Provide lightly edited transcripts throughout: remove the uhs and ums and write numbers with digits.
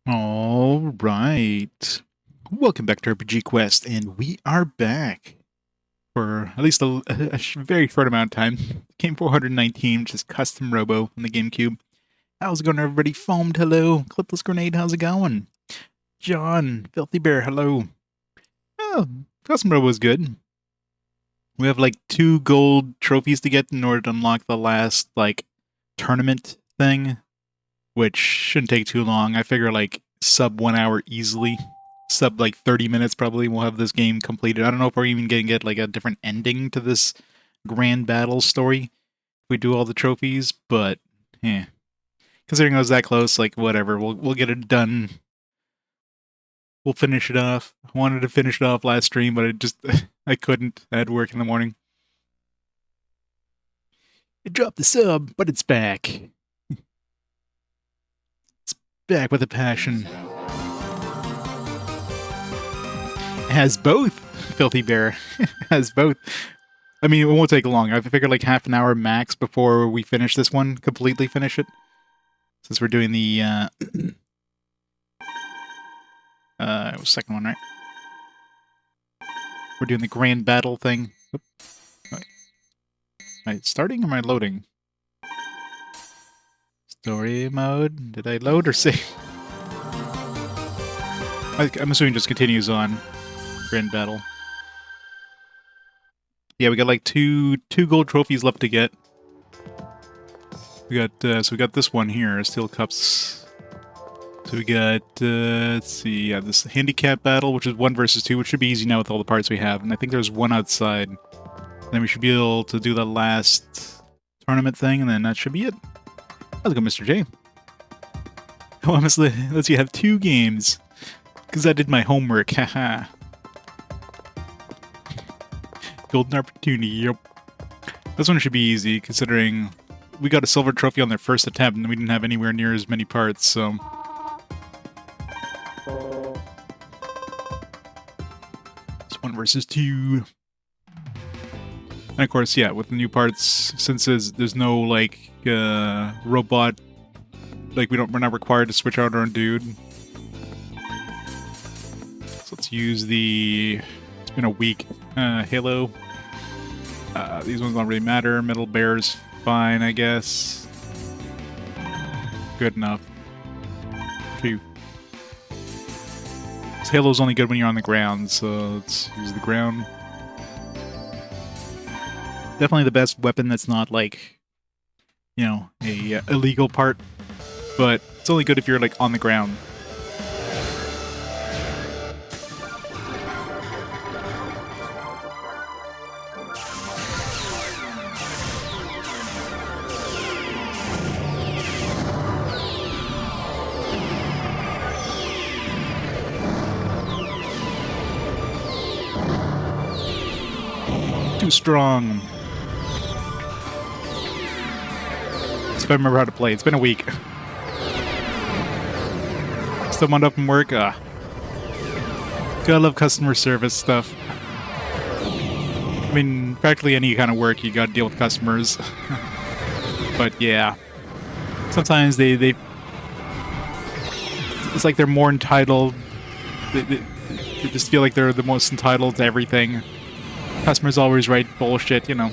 All right. Welcome back to RPG Quest, and we are back for at least a very short amount of time. Game 419, which is custom Robo on the GameCube. How's it going, everybody? Foamed, hello. Clipless Grenade, how's it going? John, Filthy Bear, hello. Oh, custom Robo is good. We have like 2 gold trophies to get in order to unlock the last tournament thing, which shouldn't take too long. I figure like sub 1 hour easily. Sub like 30 minutes probably we'll have this game completed. I don't know if we're even gonna get like a different ending to this grand battle story if we do all the trophies, but considering I was that close, like whatever, we'll get it done. We'll finish it off. I wanted to finish it off last stream, but I couldn't. I had work in the morning. It dropped the sub, but it's back. It's back with a passion. Has both. Filthy Bear has both. I mean, it won't take long. I figured like half an hour max before we finish this one, completely finish it. Since we're doing the it was second one, right? We're doing the grand battle thing. Oop. Am I starting or am I loading? Story mode. Did I load or save? I'm assuming it just continues on. Grand battle. Yeah, we got like two gold trophies left to get. We got so we got this one here, steel cups. So we got let's see, yeah, this handicap battle, which is 1 versus 2, which should be easy now with all the parts we have. And I think there's one outside. Then we should be able to do the last tournament thing, and then that should be it. How's it go, Mr. J? Oh, honestly, let's see, have 2 games. Because I did my homework, haha. Golden opportunity, yep. This one should be easy, considering we got a silver trophy on their first attempt, and we didn't have anywhere near as many parts, so... It's 1 versus 2. And of course, yeah, with the new parts, since there's no, like, robot... Like, we're not required to switch out our own dude. So let's use the... It's been a week. Halo. These ones don't really matter. Metal Bear's fine, I guess. Good enough. Phew. This Halo's only good when you're on the ground, so let's use the ground. Definitely the best weapon that's not like, you know, a illegal part, but it's only good if you're like on the ground. Too strong. If I remember how to play. It's been a week. Still wound up from work. Gotta love customer service stuff. I mean, practically any kind of work, you gotta deal with customers. But yeah. Sometimes they it's like they're more entitled. They just feel like they're the most entitled to everything. Customers always write bullshit, you know.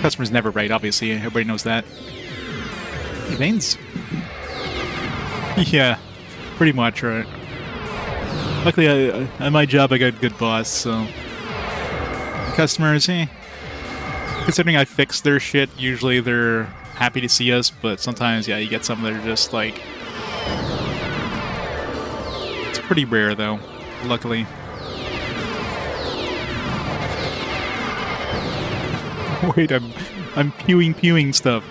Customers never write, obviously. Everybody knows that. Hey, Veins? Yeah, pretty much, right? Luckily, at my job, I got a good boss, so... Customers, considering I fix their shit, usually they're happy to see us, but sometimes, yeah, you get some that are just, like... It's pretty rare, though, luckily. Wait, I'm pewing stuff.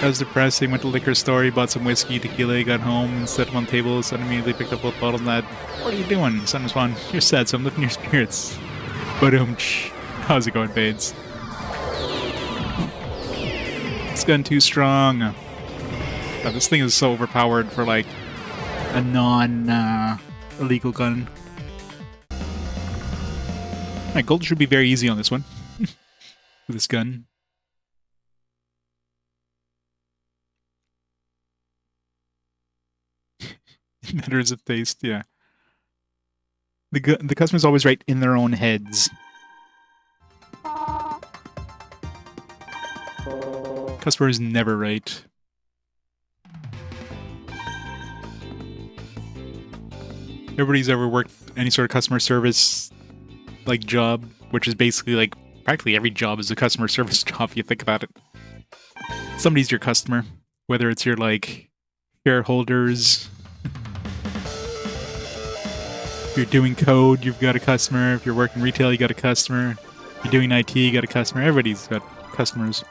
I was depressed. I went to the liquor store, bought some whiskey, tequila, got home, and set them on tables, and immediately picked up both bottles and that. What are you doing? Son responded, you're sad, so I'm lifting your spirits. Boom. How's it going, Fades? This gun too strong. God, this thing is so overpowered for, like, a non-illegal gun. Alright, gold should be very easy on this one. With this gun. Matters of taste, yeah. The customer's always right in their own heads. Customer is never right. Everybody's ever worked any sort of customer service like job, which is basically like practically every job is a customer service job if you think about it. Somebody's your customer, whether it's your like shareholders. If you're doing code, you've got a customer. If you're working retail, you got a customer. If you're doing IT, you got a customer. Everybody's got customers.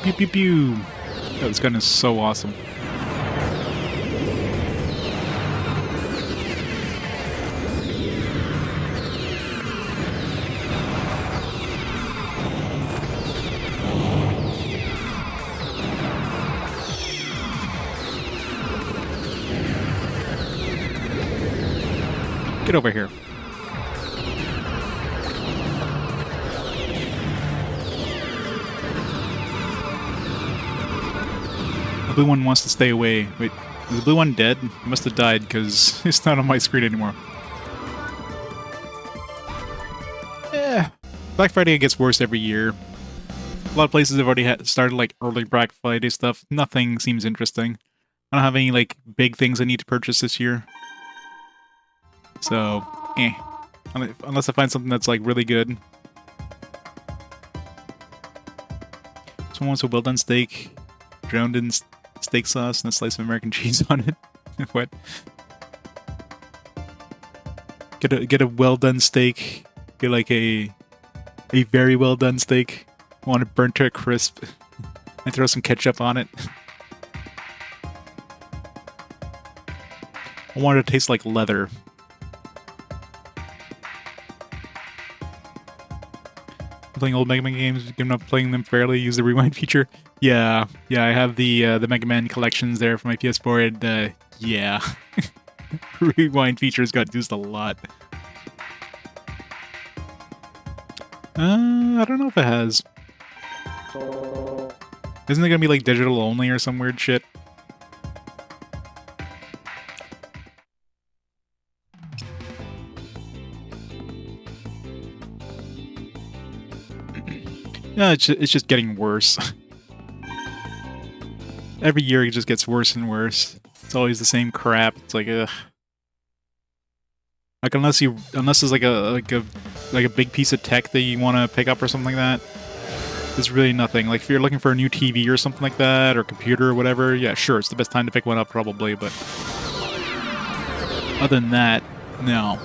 Pew pew pew. Oh, this gun is so awesome. Get over here. The blue one wants to stay away. Wait, is the blue one dead? He must have died because it's not on my screen anymore. Black Friday gets worse every year. A lot of places have already started like early Black Friday stuff. Nothing seems interesting. I don't have any like big things I need to purchase this year. So, unless I find something that's like really good. Someone wants a well done steak, drowned in steak sauce and a slice of American cheese on it. What? Get a well done steak. Get like a very well done steak. I want it burnt to a crisp. And throw some ketchup on it. I want it to taste like leather. Playing old Mega Man games, giving up playing them fairly, use the rewind feature. Yeah, I have the Mega Man collections there for my PS4, and yeah. Rewind features got used a lot. I don't know if it has. Isn't it gonna be like digital only or some weird shit? No, it's just getting worse. Every year it just gets worse and worse. It's always the same crap. It's like ugh. Like unless there's like a big piece of tech that you want to pick up or something like that, there's really nothing. Like if you're looking for a new TV or something like that, or computer or whatever, yeah, sure, it's the best time to pick one up probably, but other than that, no.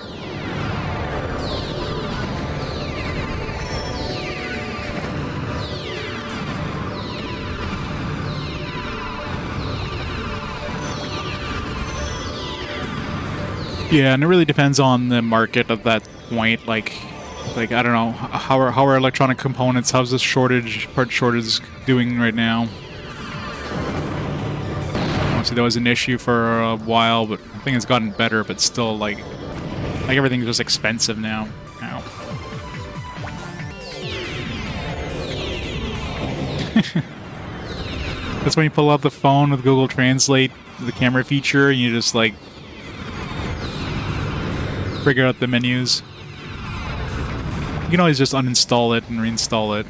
Yeah, and it really depends on the market at that point. Like I don't know, how are electronic components? How's this part shortage doing right now? Obviously, that was an issue for a while, but I think it's gotten better. But still, like everything's just expensive now. Ow. That's when you pull out the phone with Google Translate, the camera feature, and you just like figure out the menus. You can always just uninstall it and reinstall it.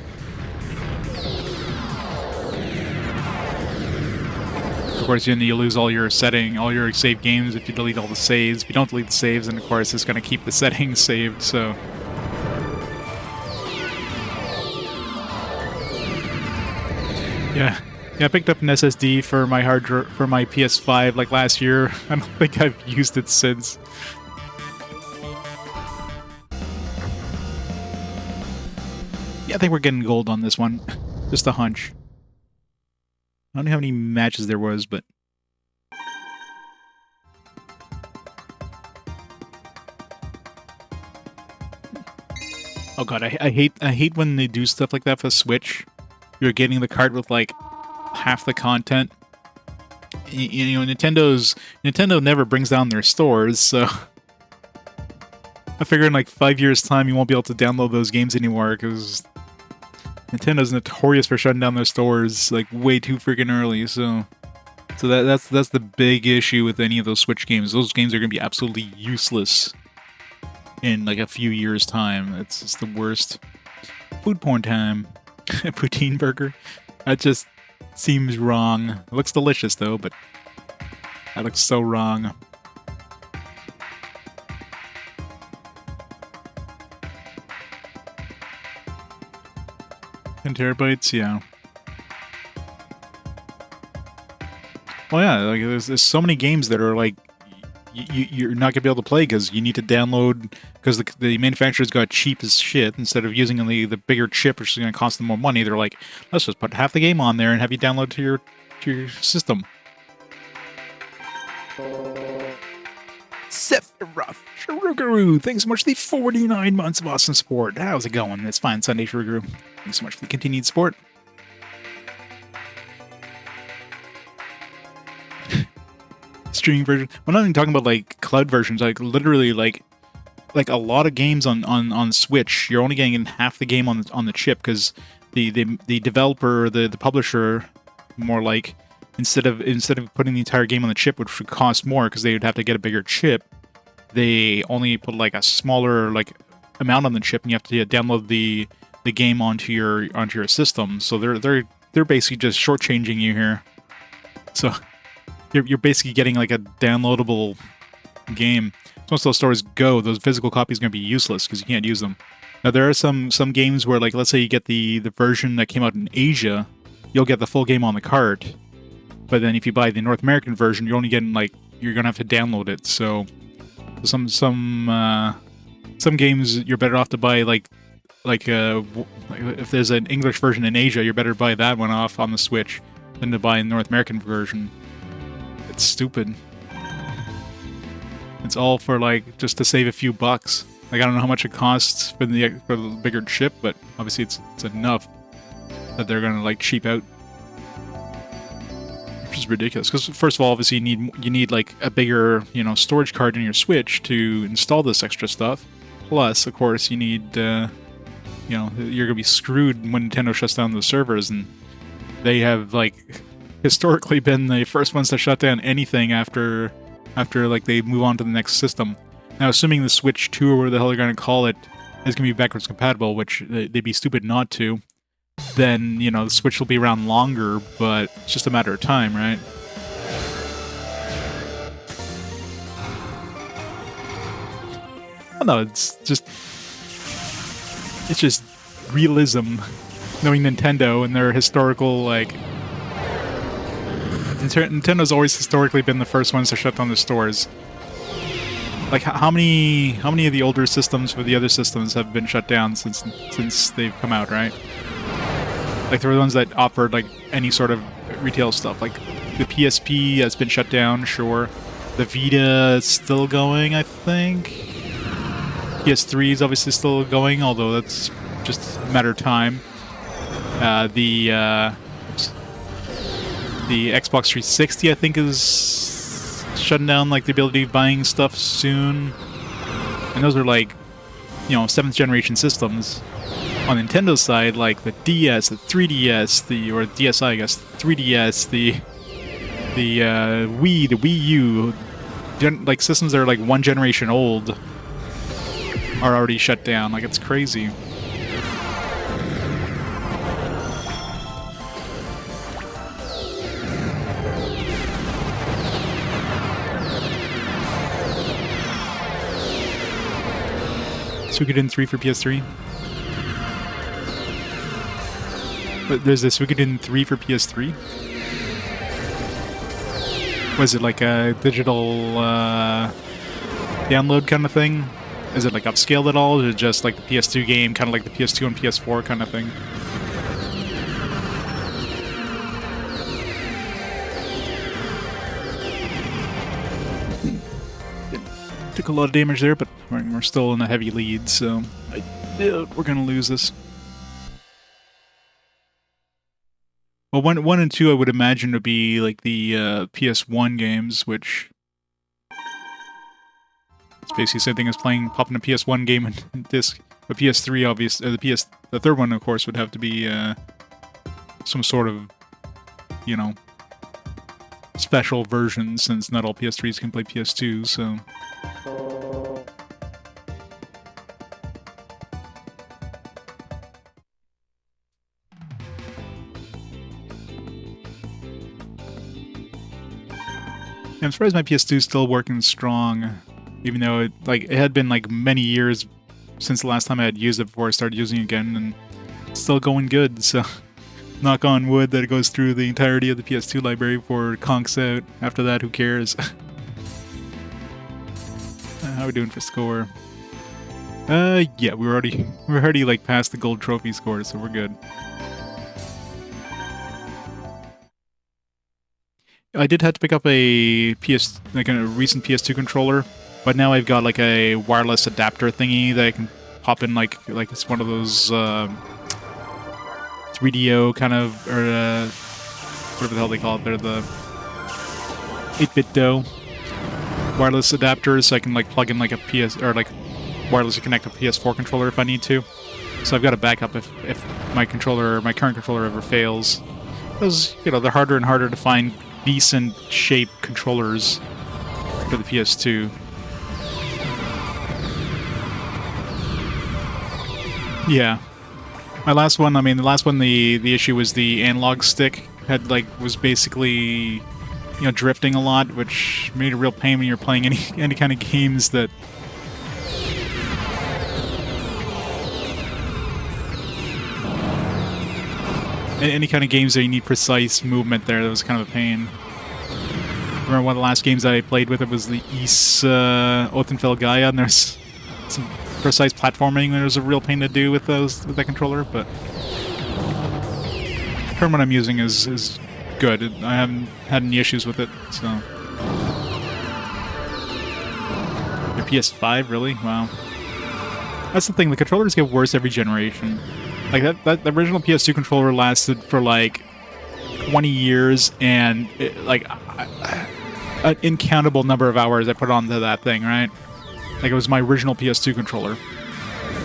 Of course, then you lose all your saved games if you delete all the saves. If you don't delete the saves, then of course it's going to keep the settings saved, so... Yeah, I picked up an SSD for my for my PS5 like last year. I don't think I've used it since. Yeah, I think we're getting gold on this one. Just a hunch. I don't know how many matches there was, but... Oh god, I hate when they do stuff like that for the Switch. You're getting the cart with like half the content. You know, Nintendo never brings down their stores, so I figure in like 5 years' time you won't be able to download those games anymore because Nintendo's notorious for shutting down their stores like way too freaking early. So that's the big issue with any of those Switch games. Those games are gonna be absolutely useless in like a few years' time. It's just the worst. Food porn time. Poutine burger. That just seems wrong. It looks delicious though, but that looks so wrong. 10 terabytes, yeah. Well, yeah, like there's so many games that are like you're not gonna be able to play because you need to download because the manufacturers got cheap as shit. Instead of using the bigger chip, which is gonna cost them more money, they're like, let's just put half the game on there and have you download to your system. Sephiroth Shurugaru, thanks so much for the 49 months of awesome support. How's it going? It's fine, Sunday Shurugaru. Thanks so much for the continued support. Streaming version. I'm not even talking about like cloud versions. Like literally, like a lot of games on Switch, you're only getting half the game on the chip because the developer, the publisher, more like instead of putting the entire game on the chip, which would cost more because they would have to get a bigger chip, they only put like a smaller like amount on the chip, and you have to download the game onto your system. So they're basically just shortchanging you here. So you're basically getting like a downloadable game. Once those stores go, those physical copies are going to be useless because you can't use them. Now there are some games where, like, let's say you get the version that came out in Asia, you'll get the full game on the cart. But then if you buy the North American version, you're only getting like you're going to have to download it. So some games you're better off to buy like if there's an English version in Asia, you're better to buy that one off on the Switch than to buy a North American version. It's stupid. It's all for like just to save a few bucks. Like I don't know how much it costs for the bigger chip, but obviously it's enough that they're gonna like cheap out, which is ridiculous. Because first of all, obviously you need like a bigger storage card in your Switch to install this extra stuff. Plus, of course, you need you're gonna be screwed when Nintendo shuts down the servers, and they have like historically been the first ones to shut down anything after like they move on to the next system. Now, assuming the Switch 2 or whatever the hell they're going to call it is going to be backwards compatible, which they'd be stupid not to, then the Switch will be around longer, but it's just a matter of time, right? Oh, no, it's just realism, knowing Nintendo and their historical like. Nintendo's always historically been the first ones to shut down the stores. Like how many of the older systems for the other systems have been shut down since they've come out, right? Like there were the ones that offered like any sort of retail stuff. Like the PSP has been shut down, sure. The Vita is still going, I think. PS3 is obviously still going, although that's just a matter of time. The Xbox 360, I think, is shutting down like the ability of buying stuff soon. And those are like, 7th generation systems. On Nintendo's side, like the DS, the 3DS, or DSi, I guess, the 3DS, the Wii, the Wii U, like systems that are like one generation old are already shut down. Like, it's crazy. Suikoden 3 for PS3. But there's a Suikoden 3 for PS3? Was it like a digital download kind of thing? Is it like upscaled at all? Or is it just like the PS2 game, kind of like the PS2 and PS4 kind of thing? Took a lot of damage there, but we're still in a heavy lead, so we're gonna lose this. Well, 1 and 2 I would imagine to be like the PS1 games, which it's basically the same thing as popping a PS1 game and disc. The PS3, obviously, the third one, of course, would have to be some sort of, you know, special version, since not all PS3s can play PS2, so. I'm surprised my PS2 is still working strong, even though it had been like many years since the last time I had used it before I started using it again, and it's still going good, so knock on wood that it goes through the entirety of the PS2 library before it conks out. After that, who cares? How are we doing for score? Yeah, we're already like past the gold trophy score, so we're good. I did have to pick up a recent PS2 controller, but now I've got like a wireless adapter thingy that I can pop in like it's one of those 3DO kind of, or whatever the hell they call it. They're the 8-bit DO wireless adapters, so I can like plug in like a like wirelessly connect a PS4 controller if I need to. So I've got a backup if my current controller ever fails. Because, you know, they're harder and harder to find decent shaped controllers for the PS2. Yeah. My last one, the issue was the analog stick was basically, you know, drifting a lot, which made a real pain when you're playing any kind of games that any kind of games that you need precise movement there. That was kind of a pain. Remember one of the last games I played with it was the East Otenfeld Gaia, and there's some precise platforming that was a real pain to do with that controller, but the current one I'm using is good. I haven't had any issues with it, so. Your PS5, really? Wow. That's the thing, the controllers get worse every generation. Like, the original PS2 controller lasted for, like, 20 years, and, an incountable number of hours I put onto that thing, right? Like, it was my original PS2 controller.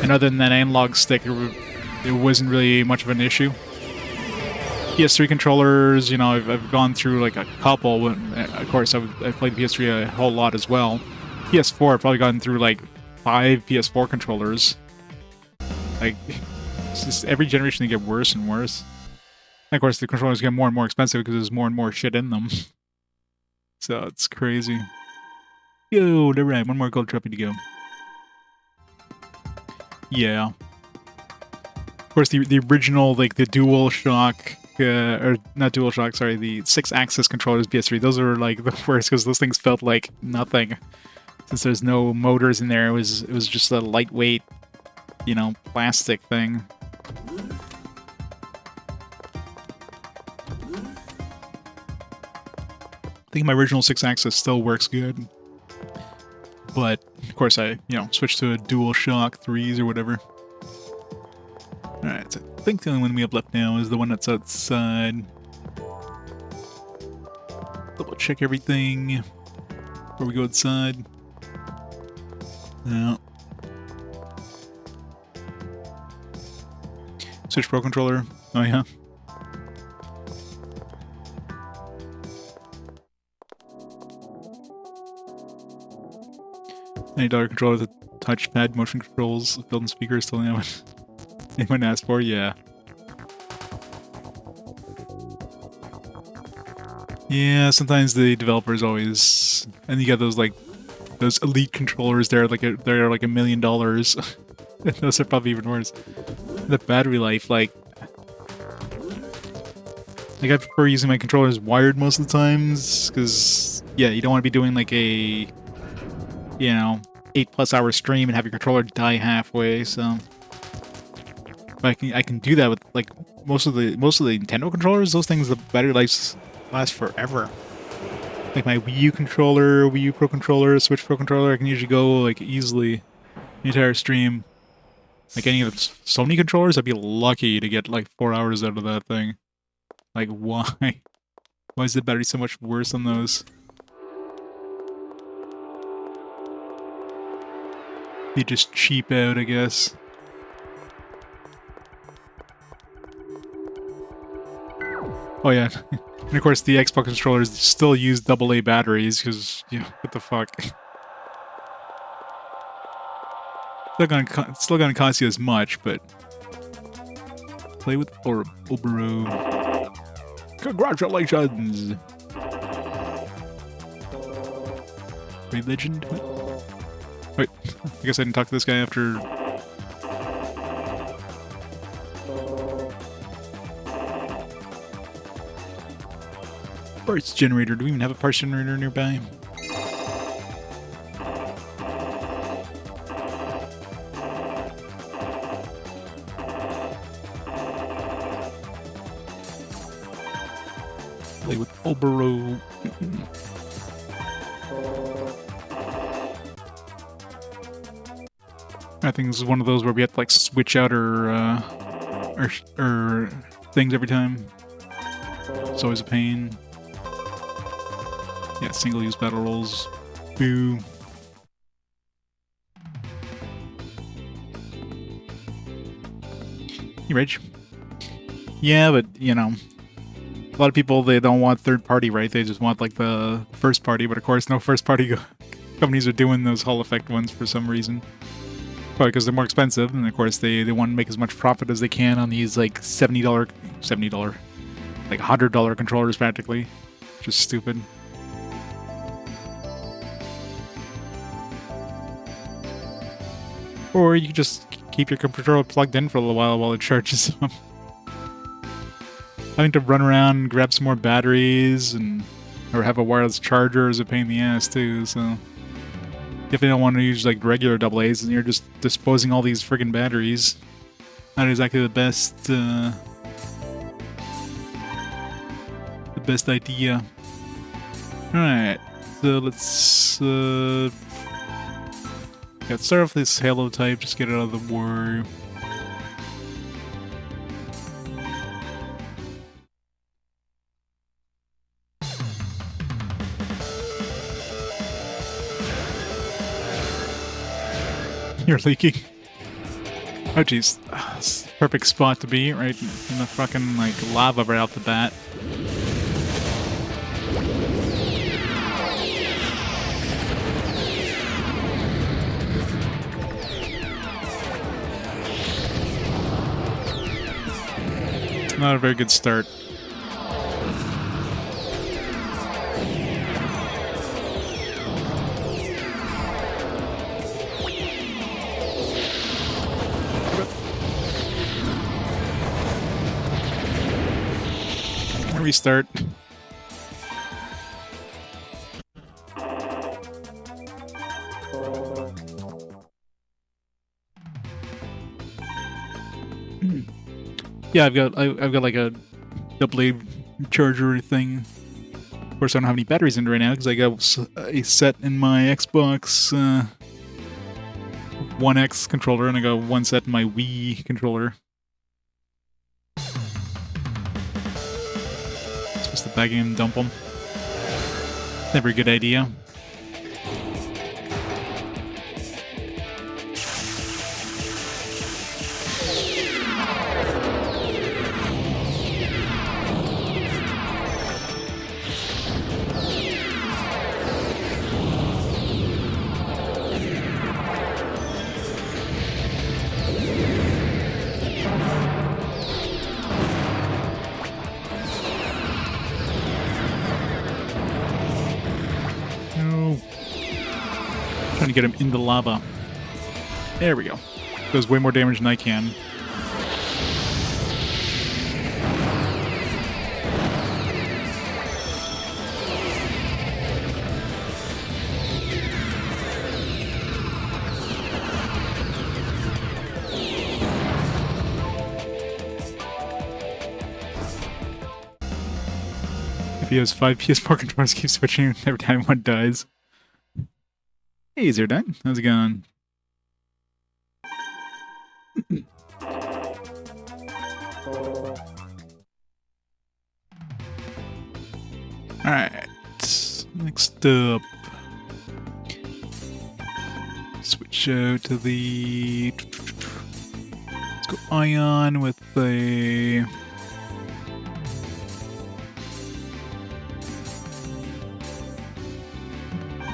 And other than that analog stick, it wasn't really much of an issue. PS3 controllers, you know, I've gone through, like, a couple. Of course, I played PS3 a whole lot as well. PS4, I've probably gotten through, like, 5 PS4 controllers. Like, it's just every generation they get worse and worse. And of course, the controllers get more and more expensive because there's more and more shit in them. So it's crazy. Yo, all right, one more gold trophy to go. Yeah. Of course, the original, like the DualShock, or not DualShock, sorry, the 6-axis controllers PS3. Those are like the worst because those things felt like nothing. Since there's no motors in there, it was just a lightweight, you know, plastic thing. I think my original 6-axis still works good. But, of course, I, you know, switched to a DualShock 3s or whatever. Alright, so I think the only one we have left now is the one that's outside. Double check everything before we go outside. No. Switch Pro Controller. Oh, yeah. $90 controller with a touchpad, motion controls, built-in speakers, still anyone asked for? Yeah. Yeah, sometimes the developers always, and you get those like those elite controllers. They're like $1 million. Those are probably even worse. The battery life, like I prefer using my controllers wired most of the times, because yeah, you don't want to be doing like a, you know, 8+ hour stream and have your controller die halfway. So, but I can do that with like most of the Nintendo controllers. Those things, the battery lives last forever. like my Wii U controller, Wii U Pro controller, Switch Pro controller, I can usually go like easily the entire stream. Like any of the Sony controllers, I'd be lucky to get like 4 hours out of that thing. Like why? Why is the battery so much worse on those? They just cheap out, I guess. Oh yeah, and of course the Xbox controllers still use AA batteries because, you know, what the fuck. Still gonna cost you as much, but play with Obero. Congratulations! Religion? Wait, I guess I didn't talk to this guy after. Parts generator. Do we even have a parts generator nearby? Play with Obero. I think this is one of those where we have to like switch out our things every time. It's always a pain. Yeah, single-use battle rolls. Boo. You rich? Yeah, but, you know, a lot of people, they don't want third-party, right? They just want, like, the first-party, but of course no first-party companies are doing those Hall effect ones for some reason. Probably because they're more expensive, and of course they want to make as much profit as they can on these, like, $70, like $100 controllers, practically. Just stupid. Or you can just keep your controller plugged in for a little while it charges up. Having to run around and grab some more batteries or have a wireless charger is a pain in the ass too, so if you don't want to use like regular AA's and you're just disposing all these friggin' batteries, not exactly the best idea. Alright, so let's let's start off this Halo type, just get it out of the war. You're leaking. Oh jeez. Perfect spot to be, right in the fucking like lava right out the bat. Not a very good start. Restart. Yeah, I've got like a AA charger thing. Of course, I don't have any batteries in it right now because I got a set in my Xbox One X controller, and I got one set in my Wii controller. Supposed to bag him and dump him. Never a good idea. Trying to get him in the lava. There we go. Does way more damage than I can. PS5, PS4 controllers keep switching every time one dies. Hey, Zerdine. How's it going? Alright. Next up. Switch out to the... Let's go Ion with the...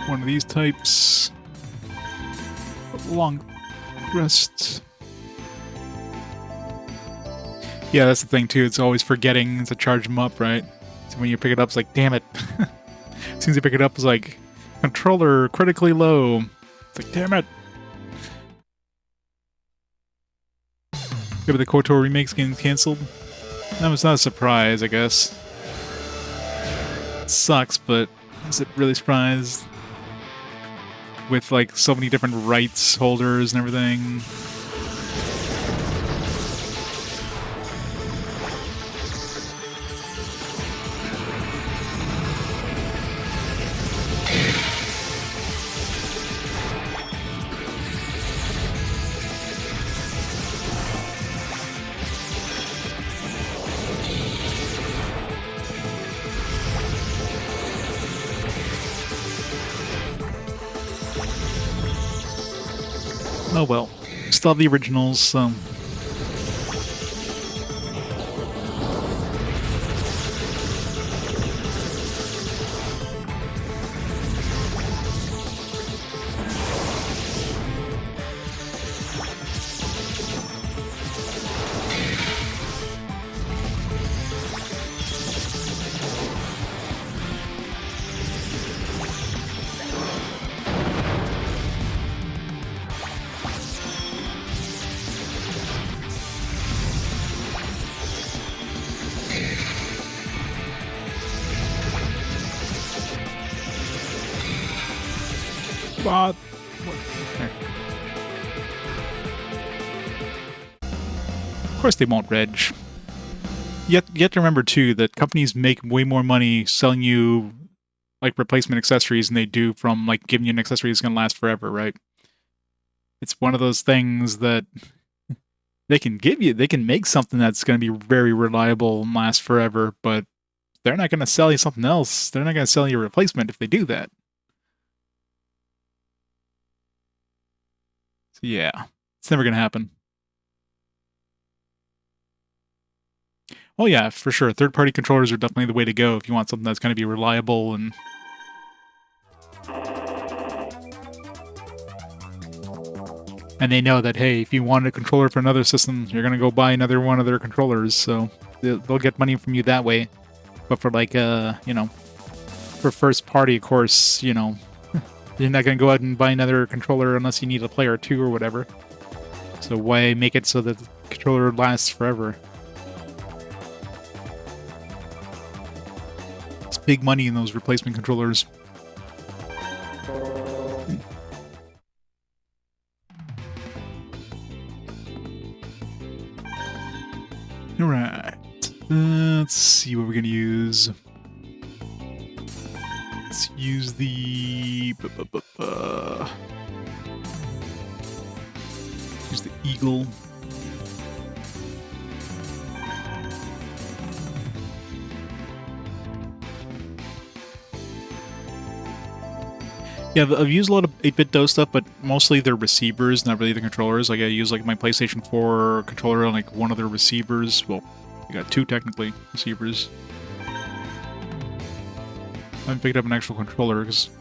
one of these types. Long rest. Yeah, that's the thing too. It's always forgetting to charge them up, right? So when you pick it up, it's like, damn it. As soon as you pick it up, it's like, controller critically low. It's like, damn it. Yeah, but the KOTOR remake's getting cancelled. That was not a surprise, I guess. It sucks, but is it really surprised? With like so many different rights holders and everything. Oh well, still have the originals, so... But... okay. Of course they won't reg. You have to remember, too, that companies make way more money selling you, like, replacement accessories than they do from, like, giving you an accessory that's going to last forever, right? It's one of those things that they can give you. They can make something that's going to be very reliable and last forever, but they're not going to sell you something else. They're not going to sell you a replacement if they do that. So yeah, it's never going to happen. Oh yeah, for sure. Third-party controllers are definitely the way to go if you want something that's going to be reliable and... and they know that, hey, if you want a controller for another system, you're going to go buy another one of their controllers, so they'll get money from you that way. But for like, you know, for first party, of course, you know, you're not going to go out and buy another controller unless you need a player or two or whatever. So why make it so that the controller lasts forever? It's big money in those replacement controllers. Alright. Let's see what we're going to use. Let's use the... use the Eagle. Yeah, I've used a lot of 8-bit DOS stuff, but mostly they're receivers, not really the controllers. Like, I use like my PlayStation 4 controller on like one of their receivers. Well, I got two technically receivers. I haven't picked up an actual controller because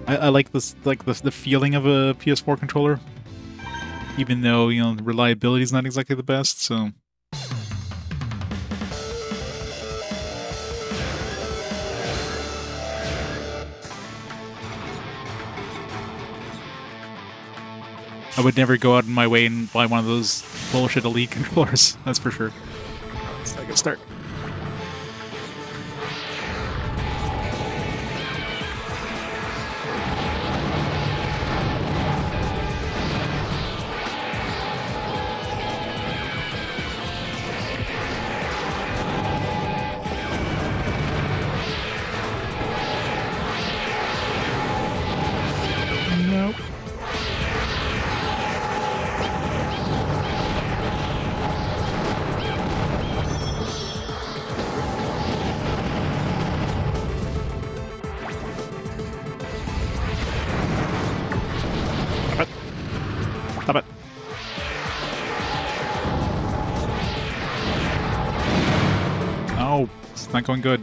I like this, like the feeling of a PS4 controller, even though, you know, the reliability is not exactly the best. So. I would never go out of my way and buy one of those bullshit Elite controllers, that's for sure. So I can start. No, it's not going good.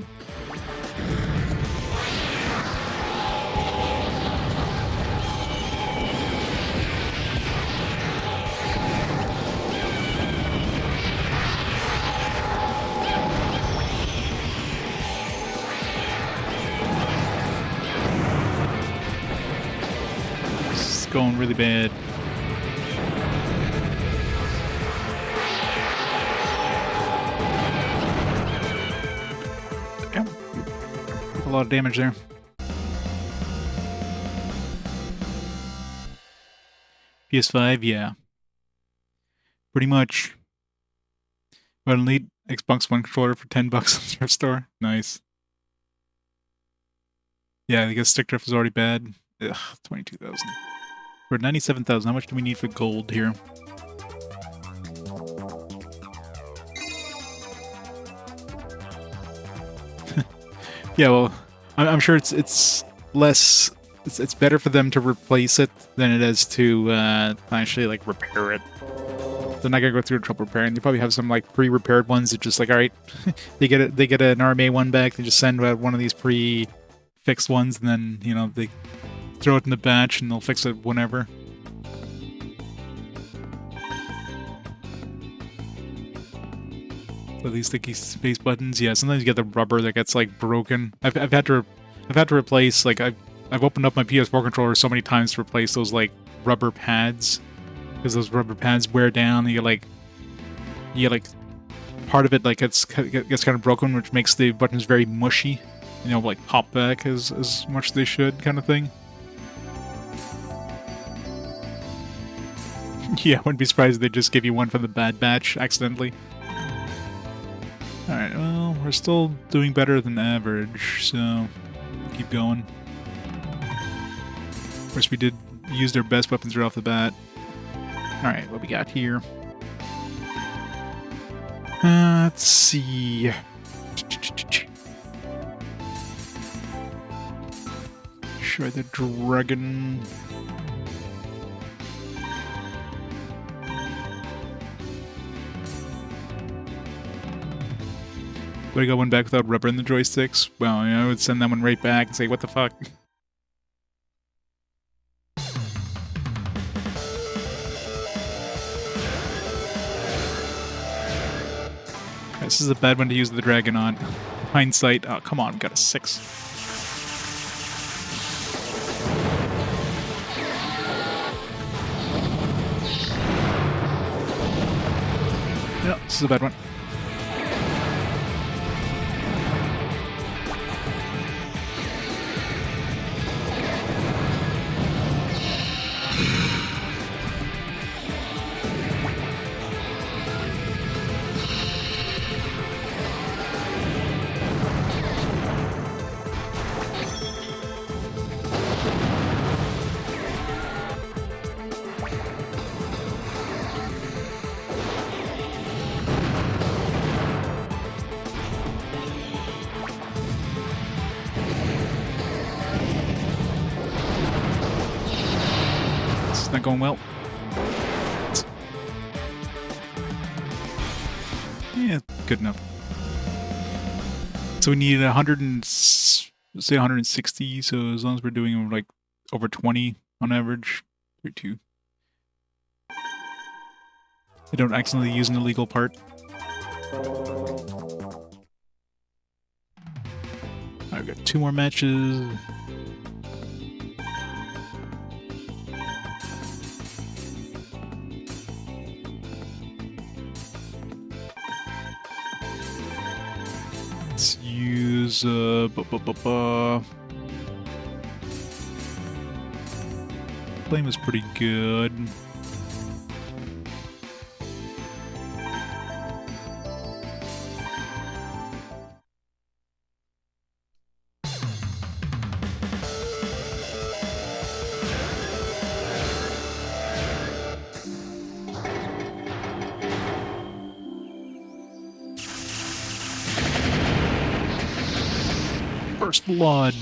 It's going really bad. Damn. A lot of damage there. PS5, yeah. Pretty much. But an elite Xbox One controller for $10 on the thrift store. Nice. Yeah, I guess stick drift is already bad. Ugh, 22,000. We're at 97,000. How much do we need for gold here? Yeah, well, I'm sure it's less. It's better for them to replace it than it is to actually like repair it. They're not gonna go through trouble repairing. They probably have some like pre-repaired ones that just like, all right, they get an RMA one back. They just send one of these pre-fixed ones, and then they throw it in the batch and they'll fix it whenever. So these sticky space buttons, yeah. Sometimes you get the rubber that gets like broken. I've had to replace, like, I've opened up my PS4 controller so many times to replace those like rubber pads, because those rubber pads wear down. And you get like part of it like gets kind of broken, which makes the buttons very mushy. Like pop back as much as they should, kind of thing. Yeah, I wouldn't be surprised if they just give you one from the bad batch accidentally. Alright, well, we're still doing better than average, so keep going. Of course, we did use their best weapons right off the bat. Alright, what we got here? Let's see. Try the dragon. But I got one back without rubber in the joysticks? Well, I would send that one right back and say, what the fuck? This is a bad one to use the dragon on. Hindsight. Oh, come on, got a 6. No, this is a bad one. Not going well. Yeah, good enough. So we need 100 and say 160. So as long as we're doing like over 20 on average, 32. I don't accidentally use an illegal part. I've got 2 more matches. Let's use Flame is pretty good. First blood.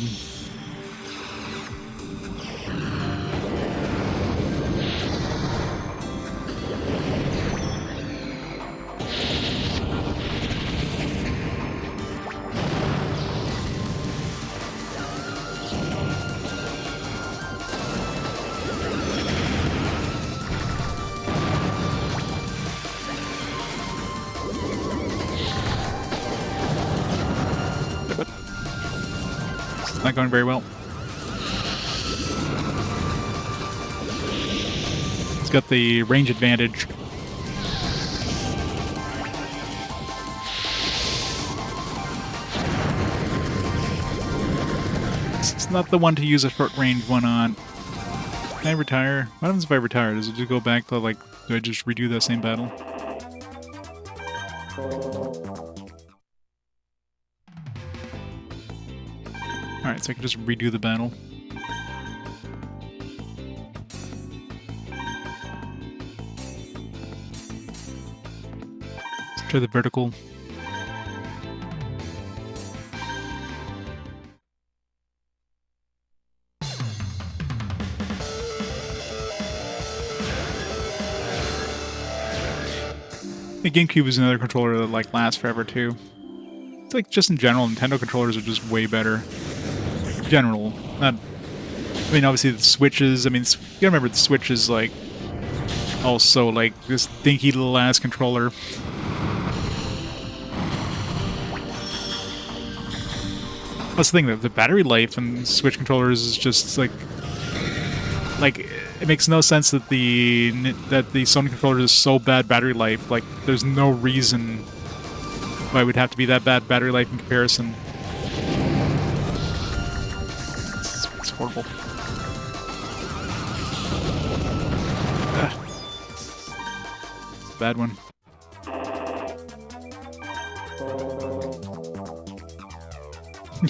Not going very well. It's got the range advantage. It's not the one to use a short range one on. Can I retire? What happens if I retire? Does it just go back to, like, do I just redo that same battle? Alright, so I can just redo the battle. Let's try the vertical. The GameCube is another controller that, like, lasts forever too. It's like, just in general, Nintendo controllers are just way better. General, not. I mean, obviously the Switches. I mean, you gotta remember the Switch is, like, also like this dinky little ass controller. That's the thing, that the battery life in Switch controllers is just like it makes no sense that the Sony controller is so bad battery life. Like, there's no reason why it would have to be that bad battery life in comparison. It's horrible. It's a bad one.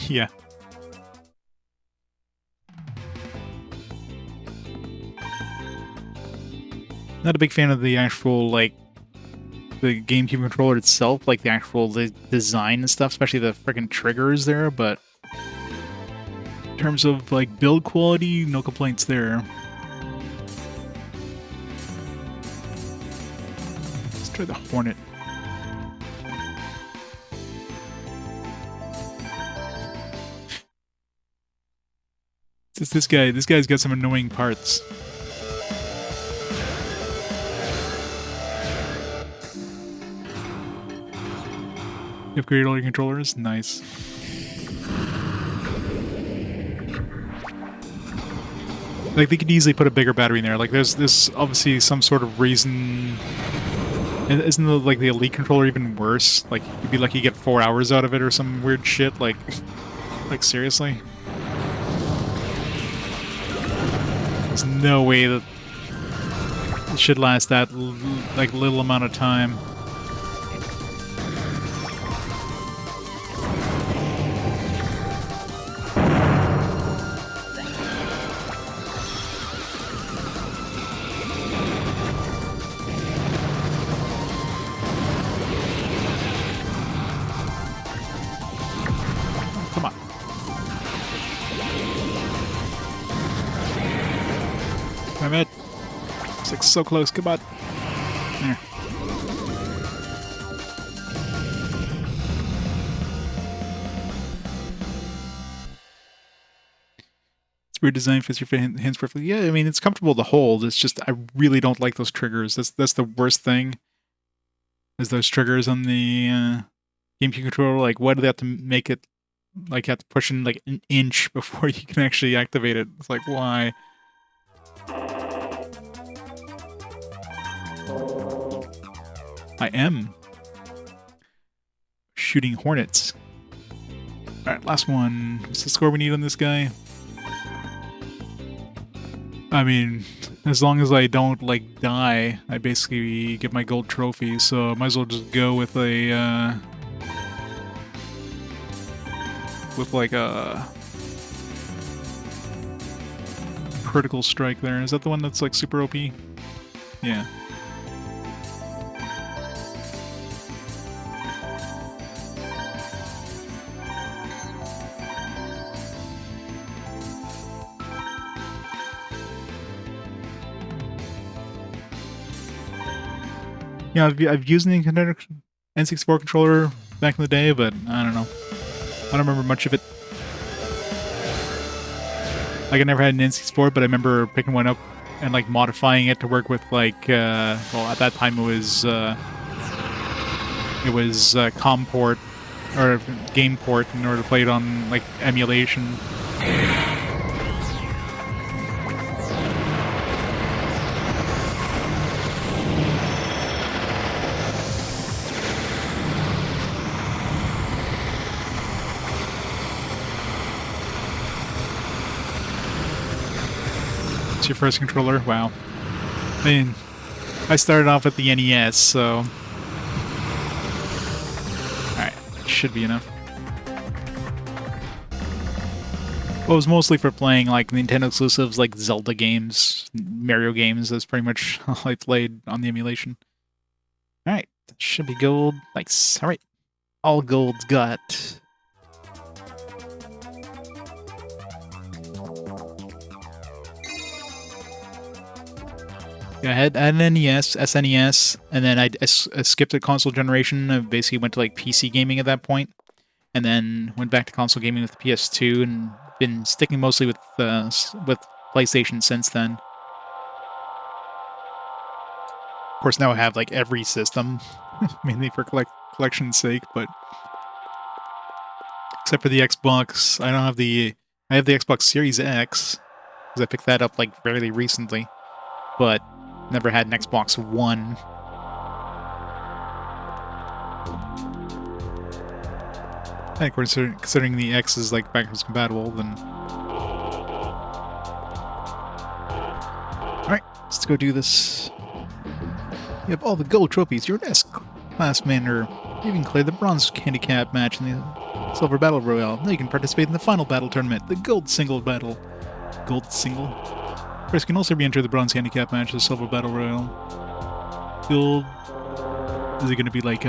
Yeah. Not a big fan of the actual, like, the GameCube controller itself, like the actual design and stuff, especially the freaking triggers there, but in terms of, like, build quality, no complaints there. Let's try the Hornet. It's this guy. This guy's got some annoying parts. You upgraded all your controllers? Nice. Like, they could easily put a bigger battery in there. Like, there's obviously some sort of reason. Isn't the Elite controller even worse? Like, you'd be lucky you get 4 hours out of it or some weird shit. Like seriously? There's no way that it should last that, like, little amount of time. Come on. Damn it. It's like so close. Come on. There. It's weird design, fits your hands perfectly. Yeah, I mean, it's comfortable to hold. It's just, I really don't like those triggers. That's the worst thing. Is those triggers on the GameCube controller. Like, why do they have to make it, like, you have to push in like an inch before you can actually activate it? It's like, why? I am shooting Hornets. Alright, last one. What's the score we need on this guy? I mean, as long as I don't, like, die, I basically get my gold trophy, so I might as well just go with a, like a critical strike there. Is that the one that's, like, super OP? Yeah. Yeah, I've used the Nintendo N64 controller back in the day, but I don't know. I don't remember much of it. Like, I never had an N64, but I remember picking one up and, like, modifying it to work with, like, well, at that time it was COM port or a game port in order to play it on like emulation. It's your first controller? Wow. I mean, I started off with the NES, so... Alright, should be enough. Well, it was mostly for playing, like, Nintendo exclusives, like Zelda games, Mario games. That's pretty much all I played on the emulation. Alright, that should be gold. Nice. Alright. All gold's got... Yeah, I had an NES, SNES, and then I skipped a console generation. I basically went to like PC gaming at that point, and then went back to console gaming with the PS2, and been sticking mostly with PlayStation since then. Of course, now I have like every system, mainly for collection's sake, but except for the Xbox, I don't have the. I have the Xbox Series X because I picked that up like fairly recently, but never had an Xbox One. I think considering the X is like backwards compatible, then... Alright, let's go do this. You have all the gold trophies. You're an S-class man, even cleared the bronze handicap match in the silver battle royale. Now you can participate in the final battle tournament, the gold single battle. Gold single? Players can also re-enter the bronze handicap match of the silver battle royale. Gold... Is it going to be like,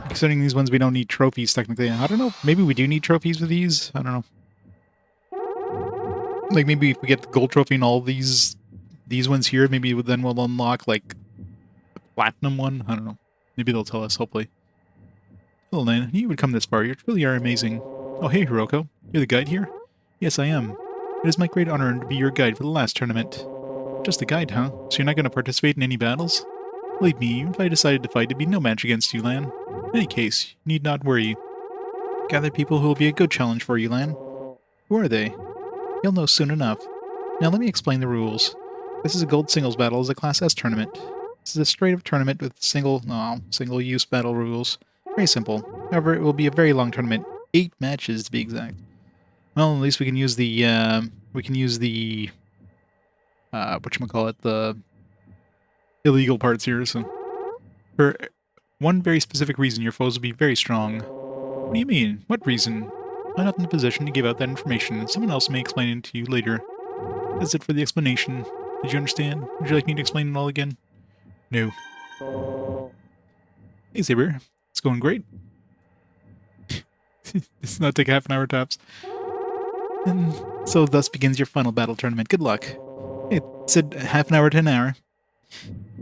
considering these ones we don't need trophies, technically. I don't know. Maybe we do need trophies with these? I don't know. Like, maybe if we get the gold trophy in all these ones here, maybe then we'll unlock, like, the platinum one? I don't know. Maybe they'll tell us, hopefully. Well, then, you would come this far. You truly are amazing. Oh, hey, Hiroko. You're the guide here? Yes, I am. It is my great honor to be your guide for the last tournament. Just a guide, huh? So you're not going to participate in any battles? Believe me, if I decided to fight, it'd be no match against you, Lan. In any case, you need not worry. Gather people who will be a good challenge for you, Lan. Who are they? You'll know soon enough. Now let me explain the rules. This is a gold singles battle as a Class S tournament. This is a straight-up tournament with single-use battle rules. Very simple. However, it will be a very long tournament. 8 matches, to be exact. Well, at least we can use the, whatchamacallit, the illegal parts here, so... For one very specific reason, your foes will be very strong. What do you mean? What reason? I'm not in a position to give out that information. Someone else may explain it to you later. That's it for the explanation. Did you understand? Would you like me to explain it all again? No. Hey, Saber. It's going great. This not take half an hour tops. And so thus begins your final battle tournament. Good luck. Hey, it said half an hour to an hour.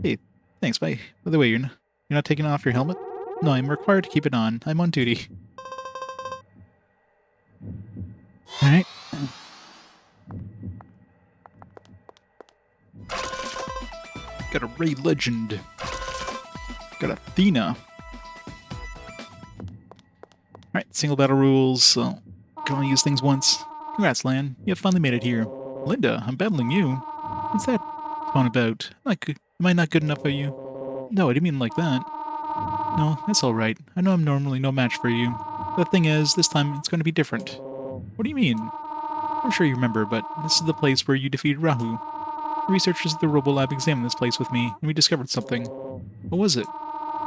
Hey, thanks, bye. By the way, you're not taking off your helmet? No, I'm required to keep it on. I'm on duty. Alright. Got a raid legend. Got Athena. Alright, single battle rules. So can only use things once. Congrats, Lan. You have finally made it here. Linda, I'm battling you. What's that phone about? Am I not good enough for you? No, I didn't mean like that. No, that's alright. I know I'm normally no match for you. The thing is, this time it's going to be different. What do you mean? I'm sure you remember, but this is the place where you defeated Rahu. The researchers at the Robo Lab examined this place with me, and we discovered something. What was it?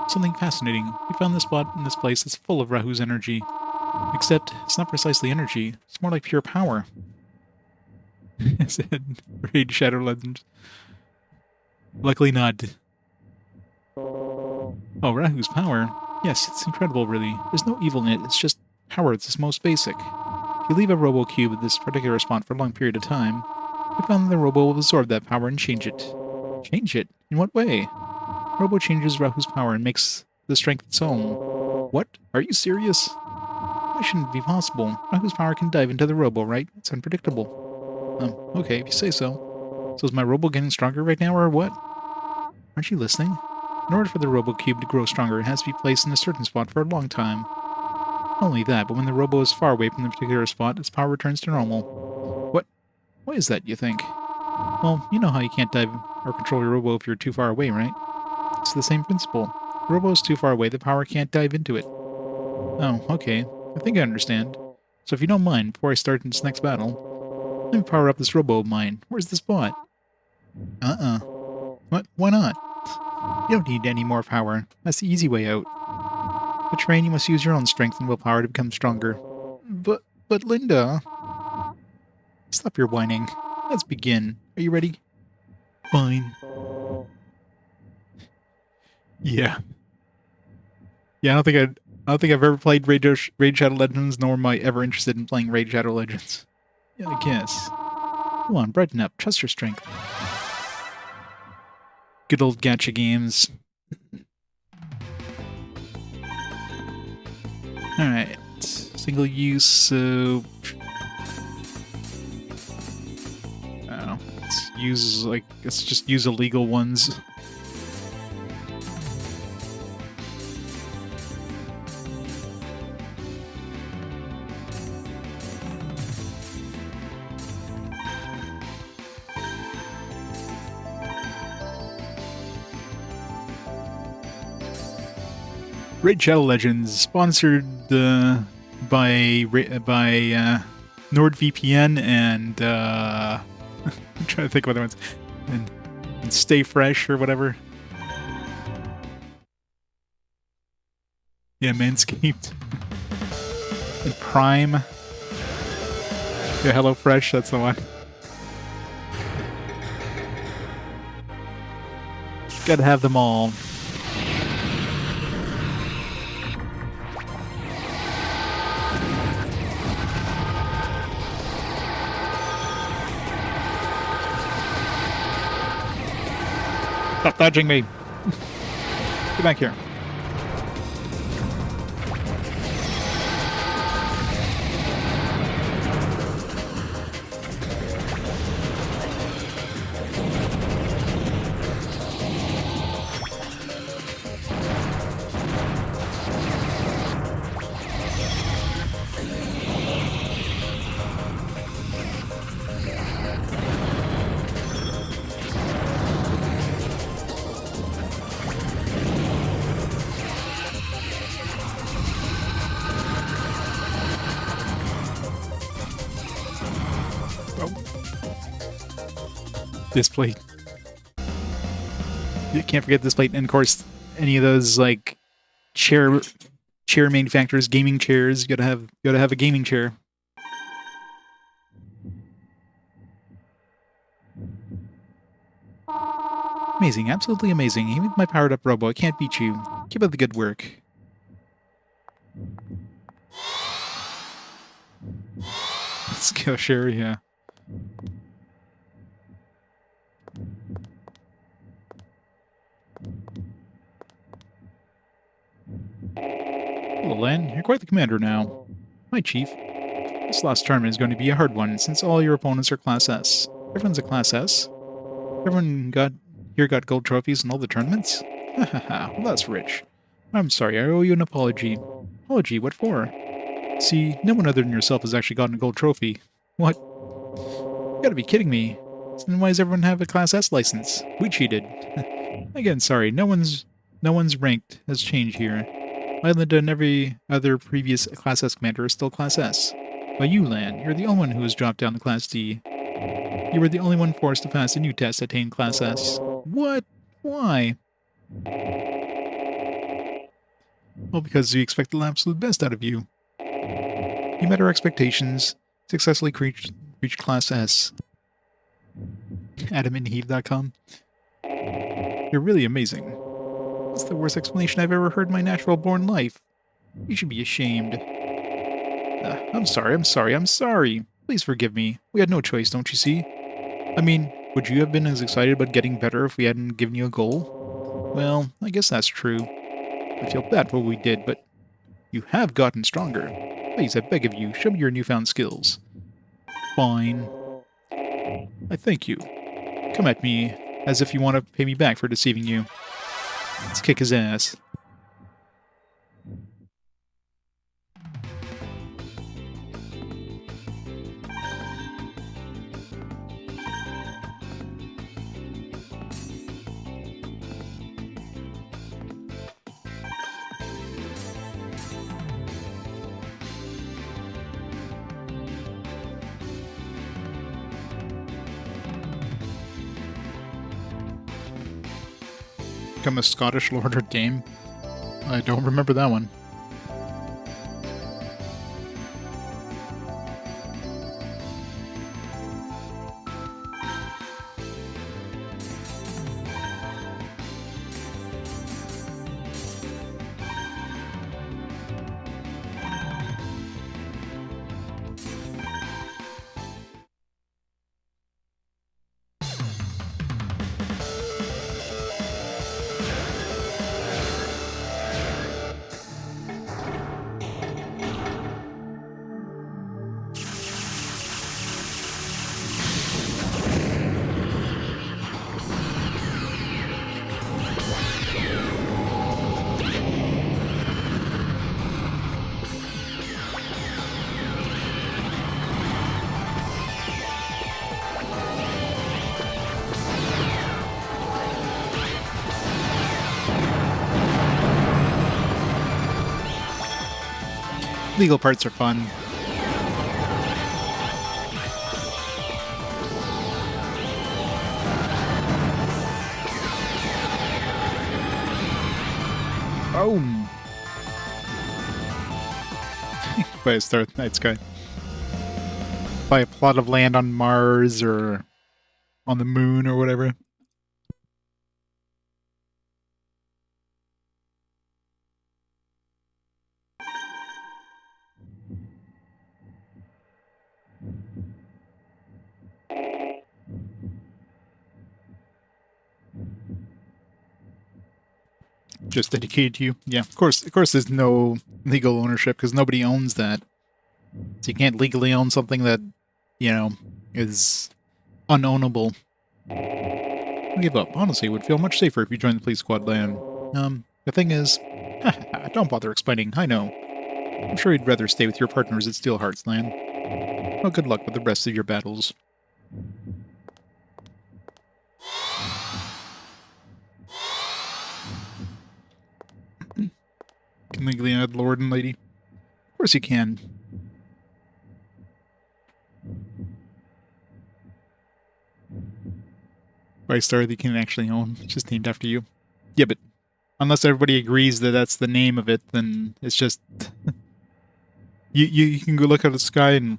Something fascinating. We found this spot in this place that's full of Rahu's energy. Except, it's not precisely energy. It's more like pure power. I said, Raid Shadow Legends. Luckily not. Oh, Rahu's power? Yes, it's incredible, really. There's no evil in it, it's just power that's its most basic. If you leave a Robo Cube with this particular spot for a long period of time, we found that the Robo will absorb that power and change it. Change it? In what way? Robo changes Rahu's power and makes the strength its own. What? Are you serious? Why shouldn't it be possible? Rahu's power can dive into the Robo, right? It's unpredictable. Okay, if you say so. So is my Robo getting stronger right now, or what? Aren't you listening? In order for the Robo Cube to grow stronger, it has to be placed in a certain spot for a long time. Not only that, but when the Robo is far away from the particular spot, its power returns to normal. What is that, you think? Well, you know how you can't dive or control your Robo if you're too far away, right? It's the same principle. If the Robo is too far away, the power can't dive into it. Oh, okay. I think I understand. So if you don't mind, before I start this next battle, let me power up this Robo of mine. Where's the spot? What? Why not? You don't need any more power. That's the easy way out. To train, you must use your own strength and willpower to become stronger. But Linda... Stop your whining. Let's begin. Are you ready? Fine. Yeah. Yeah, I don't think I've ever played Raid Shadow Legends, nor am I ever interested in playing Raid Shadow Legends. Yeah, I guess. Come on, brighten up. Trust your strength. Good old gacha games. Alright. Single use, so... I don't know. Let's just use illegal ones. Raid Shadow Legends, sponsored by NordVPN and I'm trying to think of other ones, and Stay Fresh or whatever. Yeah, Manscaped and Prime. Yeah, HelloFresh, that's the one. Gotta have them all. Stop dodging me! Get back here. This plate. You can't forget this plate, and of course, any of those like chair manufacturers, gaming chairs. You gotta have a gaming chair. Amazing, absolutely amazing. Even with my powered up Robo, I can't beat you. Keep up the good work. Skillshare, yeah. Hello, Len. You're quite the commander now. Hi, Chief. This last tournament is going to be a hard one, since all your opponents are Class S. Everyone's a Class S. Everyone here got gold trophies in all the tournaments? Hahaha, well that's rich. I'm sorry, I owe you an apology. Apology? What for? See, no one other than yourself has actually gotten a gold trophy. What? You gotta be kidding me. So then why does everyone have a Class S license? We cheated. Again, sorry, no one's ranked has changed here. Island and every other previous Class S commander is still Class S. But you, Lan, you're the only one who has dropped down to Class D. You were the only one forced to pass a new test to attain Class S. What? Why? Well, because we expect the absolute best out of you. You met our expectations, successfully reached Class S. AdamandEve.com. You're really amazing. That's the worst explanation I've ever heard in my natural-born life. You should be ashamed. I'm sorry. Please forgive me. We had no choice, don't you see? I mean, would you have been as excited about getting better if we hadn't given you a goal? Well, I guess that's true. I feel bad for what we did, but you have gotten stronger. Please, I beg of you, show me your newfound skills. Fine. I thank you. Come at me as if you want to pay me back for deceiving you. Let's kick his ass. Become a Scottish Lord or Dame? I don't remember that one. Legal parts are fun. Boom! By a star night sky. Buy a plot of land on Mars or on the moon or whatever. Just dedicated to you. Yeah, of course there's no legal ownership because nobody owns that. So you can't legally own something that, you know, is unownable. I give up. Honestly, it would feel much safer if you joined the police squad, Lan. The thing is, don't bother explaining, I know. I'm sure you'd rather stay with your partners at Steelheart's, Lan. Well, good luck with the rest of your battles. Can legally add Lord and Lady? Of course you can. By star that you can actually own. It's just named after you. Yeah, but unless everybody agrees that that's the name of it, then it's just... you can go look at the sky and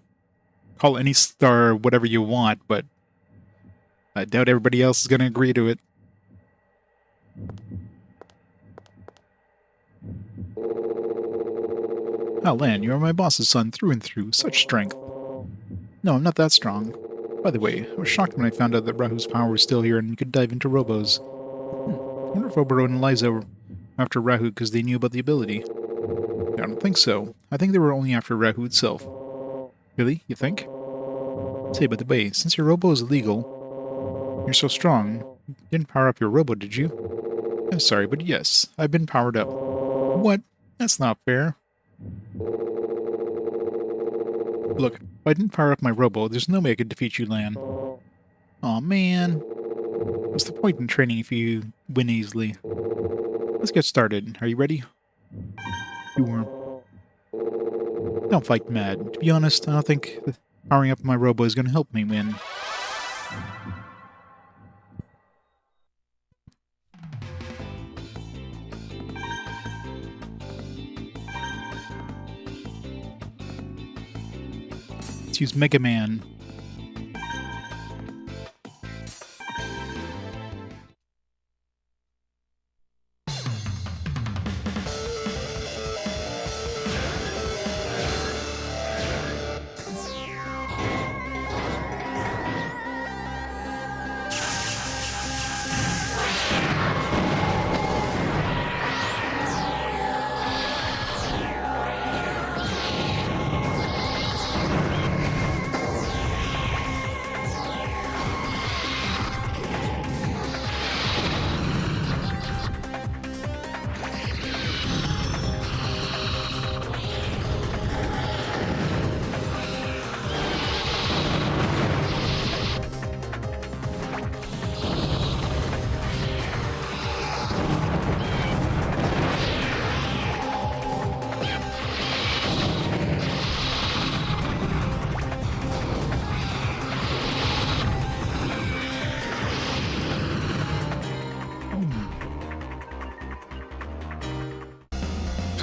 call any star whatever you want, but I doubt everybody else is going to agree to it. Oh, Lan, you are my boss's son through and through. Such strength. No, I'm not that strong. By the way, I was shocked when I found out that Rahu's power was still here and could dive into Robos. I wonder if Oberon and Liza were after Rahu because they knew about the ability. I don't think so. I think they were only after Rahu itself. Really? You think? Say, by the way, since your Robo is illegal, you're so strong, you didn't power up your Robo, did you? I'm sorry, but yes, I've been powered up. What? That's not fair. Look, if I didn't power up my Robo, there's no way I could defeat you, Lan. Aw, man. What's the point in training if you win easily? Let's get started. Are you ready? Sure. Don't fight mad. To be honest, I don't think powering up my Robo is going to help me win. Let's use Mega Man.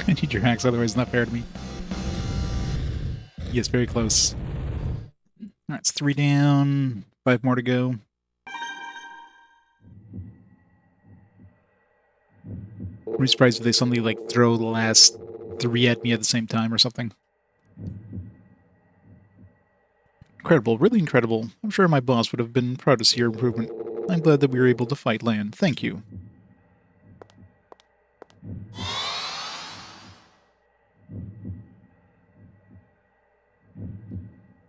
I need your hacks, otherwise it's not fair to me. Yes, very close. Alright, it's 3 down, 5 more to go. I'd be surprised if they suddenly, like, throw the last 3 at me at the same time or something. Incredible, really incredible. I'm sure my boss would have been proud to see your improvement. I'm glad that we were able to fight land. Thank you.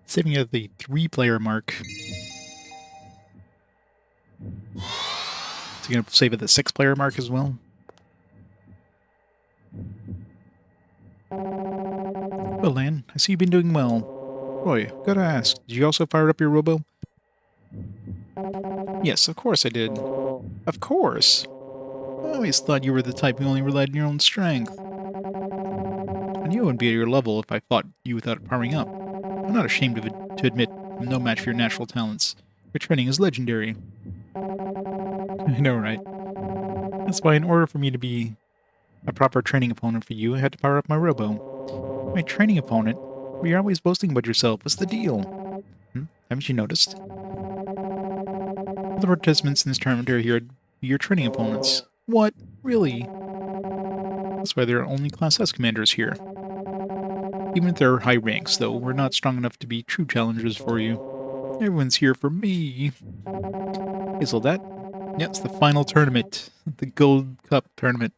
Saving at the 3-player mark. Is he going to save at the 6-player mark as well? Well, Lan, I see you've been doing well. Roy, gotta ask, did you also fire up your Robo? Yes, of course I did. Of course. I always thought you were the type who only relied on your own strength. And you wouldn't be at your level if I fought you without powering up. I'm not ashamed of it to admit I'm no match for your natural talents. Your training is legendary. I know, right? That's why in order for me to be a proper training opponent for you, I had to power up my Robo. My training opponent? But you're always boasting about yourself. What's the deal? Haven't you noticed? All the participants in this tournament are here to be your training opponents. What? Really? That's why there are only Class S commanders here. Even if they're high ranks, though, we're not strong enough to be true challengers for you. Everyone's here for me. Hazel, that? Yeah, it's the final tournament. The Gold Cup tournament.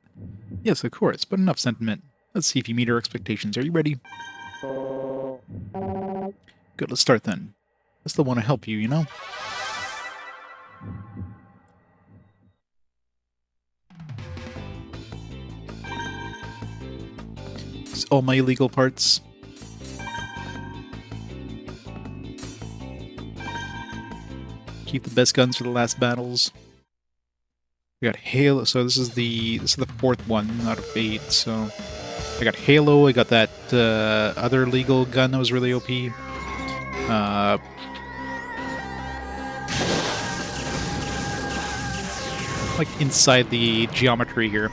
Yes, of course, but enough sentiment. Let's see if you meet our expectations. Are you ready? Good, let's start then. I still want to help you, you know? It's all my illegal parts. Keep the best guns for the last battles. We got Halo, so this is the 4th one out of 8, so I got Halo, I got that other legal gun that was really OP. Like inside the geometry here.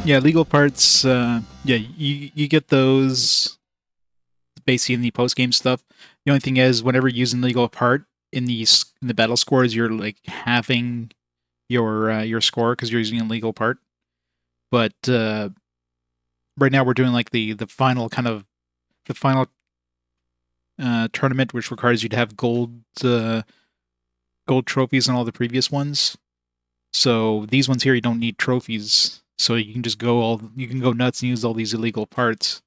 Yeah, legal parts, yeah, you get those basically in the post-game stuff. The only thing is, whenever you're using legal part in the battle scores, you're like halving your score because you're using a legal part. But right now we're doing like the final kind of the final tournament, which requires you to have gold trophies on all the previous ones. So these ones here, you don't need trophies. So you can just go nuts and use all these illegal parts.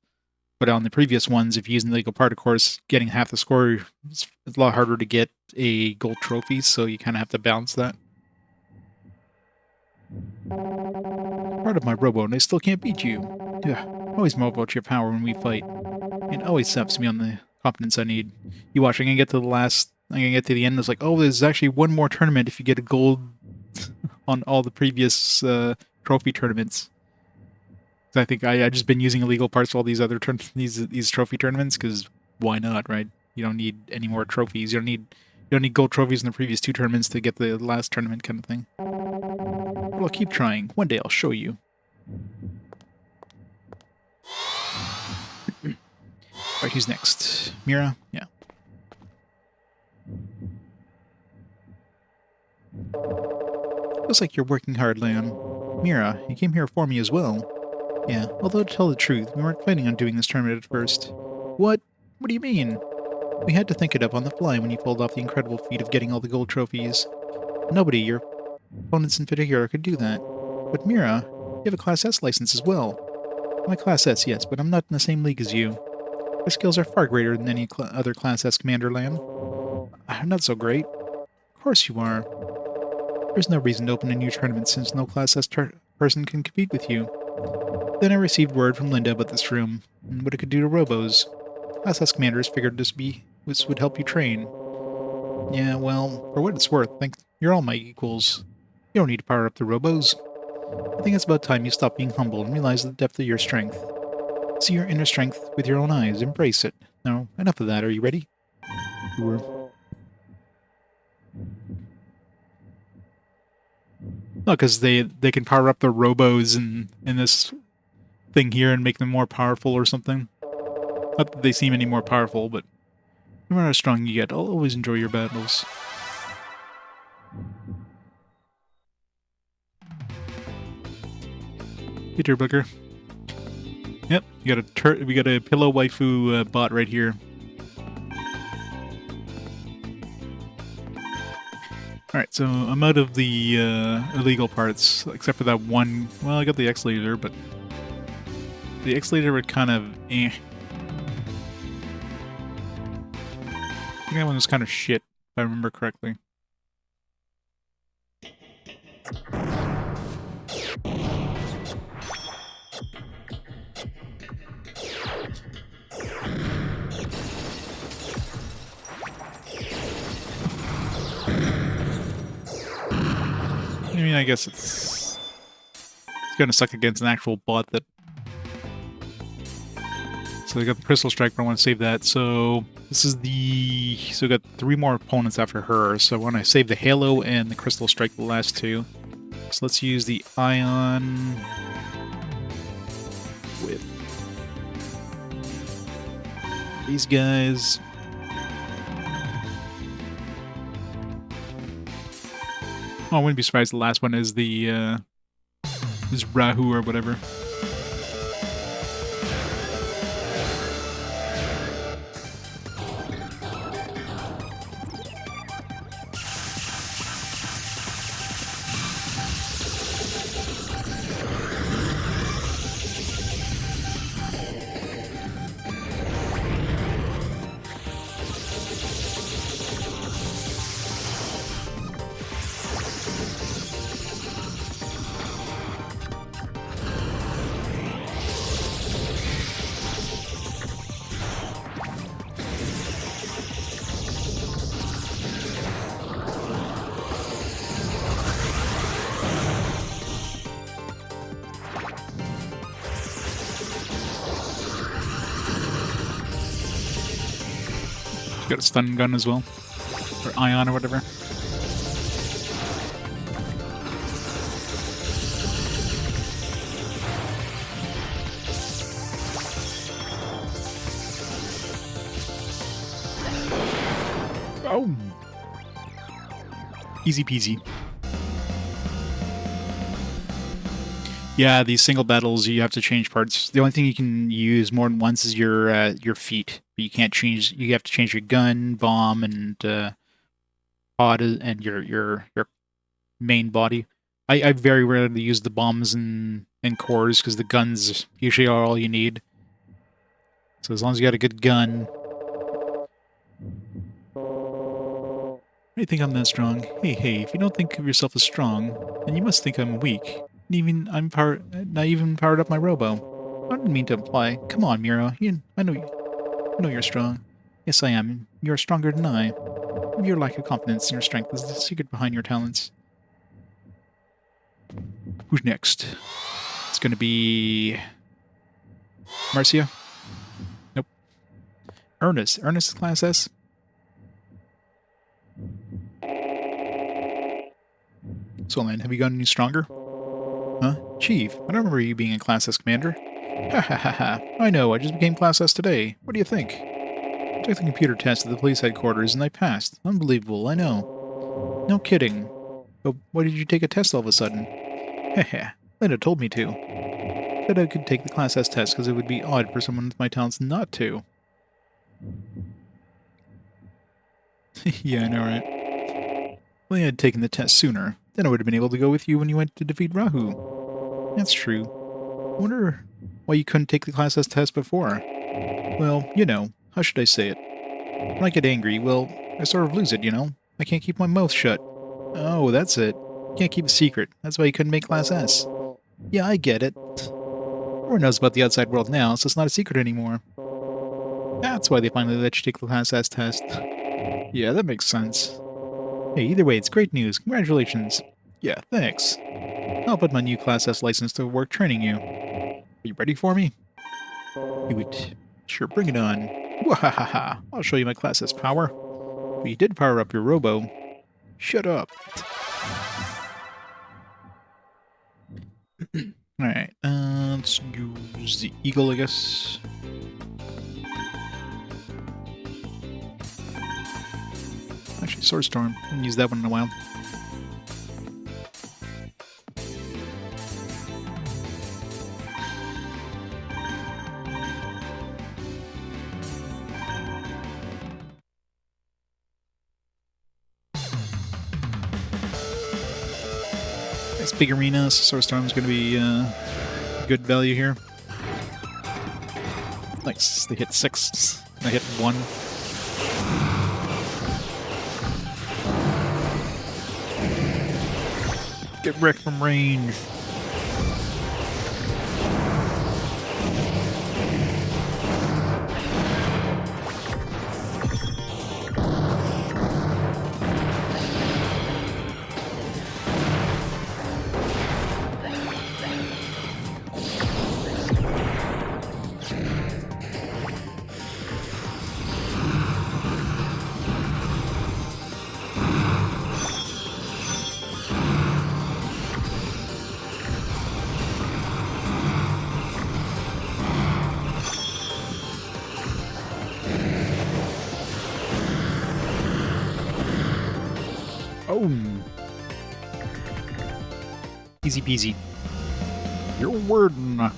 But on the previous ones, if you use an illegal part, of course, getting half the score is a lot harder to get a gold trophy, so you kind of have to balance that. Part of my Robo, and I still can't beat you. Ugh, always more about your power when we fight. It always saps me on the confidence I need. You watch, I'm gonna get to the end, and it's like, oh, there's actually one more tournament if you get a gold on all the previous trophy tournaments. I think I just been using illegal parts for all these other these trophy tournaments because why not, right? You don't need any more trophies. You don't need gold trophies in the previous 2 tournaments to get the last tournament kind of thing. Well, I'll keep trying. One day I'll show you. Alright, who's next? Mira? Yeah. Looks like you're working hard, Leon. Mira, you came here for me as well. Yeah, although to tell the truth, we weren't planning on doing this tournament at first. What? What do you mean? We had to think it up on the fly when you pulled off the incredible feat of getting all the gold trophies. Nobody, your opponents in particular, could do that. But Mira, you have a Class S license as well. I'm a Class S, yes, but I'm not in the same league as you. My skills are far greater than any other Class S commander, Lamb. I'm not so great. Of course you are. There's no reason to open a new tournament since no Class S person can compete with you. Then I received word from Linda about this room, and what it could do to Robos. Class S commanders figured this would help you train. Yeah, well, for what it's worth, you're all my equals. You don't need to power up the Robos. I think it's about time you stop being humble and realize the depth of your strength. See your inner strength with your own eyes. Embrace it. Now, enough of that. Are you ready? Sure. No, because they can power up the Robos in this thing here and make them more powerful or something. Not that they seem any more powerful, but no matter how strong you get, I'll always enjoy your battles. Peter Booker. Yep, we got a pillow waifu bot right here. Alright, so I'm out of the illegal parts, except for that one. Well, I got the X-Laser, but the X-Laser would kind of I think that one was kind of shit, if I remember correctly. I mean, I guess it's gonna suck against an actual bot that... So we got the Crystal Strike, but I want to save that. So this is the... So we got 3 more opponents after her. So I want to save the Halo and the Crystal Strike, the last 2. So let's use the Ion... with these guys. Oh, I wouldn't be surprised the last one is the, is Rahu or whatever. Got a stun gun as well. Or ion or whatever. Oh! Easy peasy. Yeah, these single battles, you have to change parts. The only thing you can use more than once is your feet. But you can't change. You have to change your gun, bomb, and pod, and your main body. I very rarely use the bombs and cores because the guns usually are all you need. So as long as you got a good gun. I think I'm that strong. Hey, if you don't think of yourself as strong, then you must think I'm weak. Not even powered up my Robo. I didn't mean to imply. Come on, Miro. I know you're strong. Yes, I am. You're stronger than I. Your lack of confidence in your strength is the secret behind your talents. Who's next? It's gonna be... Marcia? Nope. Ernest. Ernest is Class S? So, man, have you gotten any stronger? Huh? Chief, I don't remember you being a Class S commander. Ha ha ha ha. I know, I just became Class S today. What do you think? I took the computer test at the police headquarters and I passed. Unbelievable, I know. No kidding. But why did you take a test all of a sudden? Heh Linda told me to. Said I could take the Class S test because it would be odd for someone with my talents not to. Yeah, I know, right? Well, you had taken the test sooner. Then I would have been able to go with you when you went to defeat Rahu. That's true. I wonder why you couldn't take the Class S test before. Well, you know, how should I say it? When I get angry, well, I sort of lose it, you know? I can't keep my mouth shut. Oh, that's it. Can't keep a secret. That's why you couldn't make Class S. Yeah, I get it. Everyone knows about the outside world now, so it's not a secret anymore. That's why they finally let you take the Class S test. Yeah, that makes sense. Hey, either way, it's great news. Congratulations. Yeah, thanks. I'll put my new Class S license to work training you. Are you ready for me? You would... Sure, bring it on. Wahahaha! I'll show you my Class S power. But you did power up your Robo. Shut up. Alright, let's use the Eagle, I guess. Actually, Sword Storm. I haven't used that one in a while. It's big arena, so Sword Storm's going to be good value here. Nice. They hit 6. I hit 1. Get wrecked from range. Oh. Easy peasy. Your warden.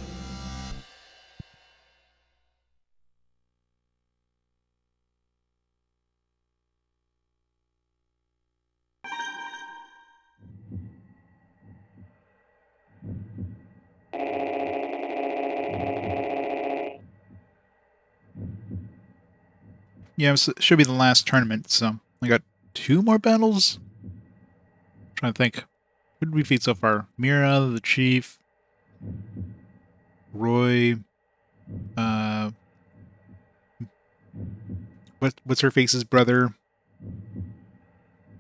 Yeah, it should be the last tournament, so I got 2 more battles? Trying to think. Who did we defeat so far? Mira, the Chief, Roy, what's her face's brother?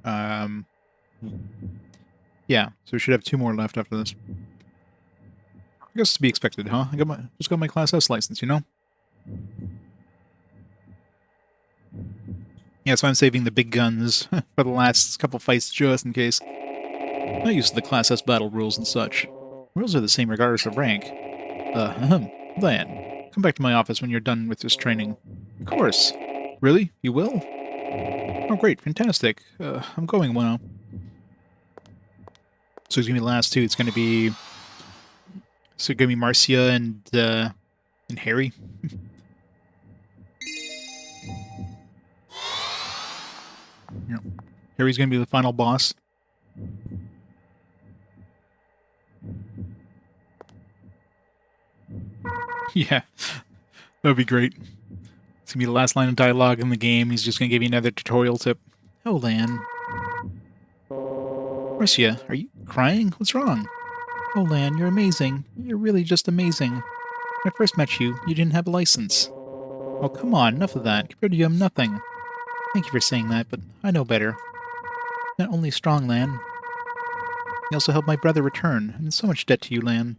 Yeah, so we should have 2 more left after this. I guess to be expected, huh? Just got my Class S license, you know? Yeah, that's why I'm saving the big guns for the last couple fights just in case. Not used to the Class S battle rules and such. Rules are the same regardless of rank. Then, come back to my office when you're done with this training. Of course. Really? You will? Oh, great. Fantastic. I'm going well. So it's going to be the last 2. It's going to be... So it's going to be Marcia and Harry. Yeah. Harry's going to be the final boss. Yeah, that would be great. It's going to be the last line of dialogue in the game. He's just going to give you another tutorial tip. Oh, Lan. Marcia, are you crying? What's wrong? Oh, Lan, you're amazing. You're really just amazing. When I first met you, you didn't have a license. Oh, come on, enough of that. Compared to you, I'm nothing. Thank you for saying that, but I know better. Not only strong, Lan. You also helped my brother return. I'm in so much debt to you, Lan.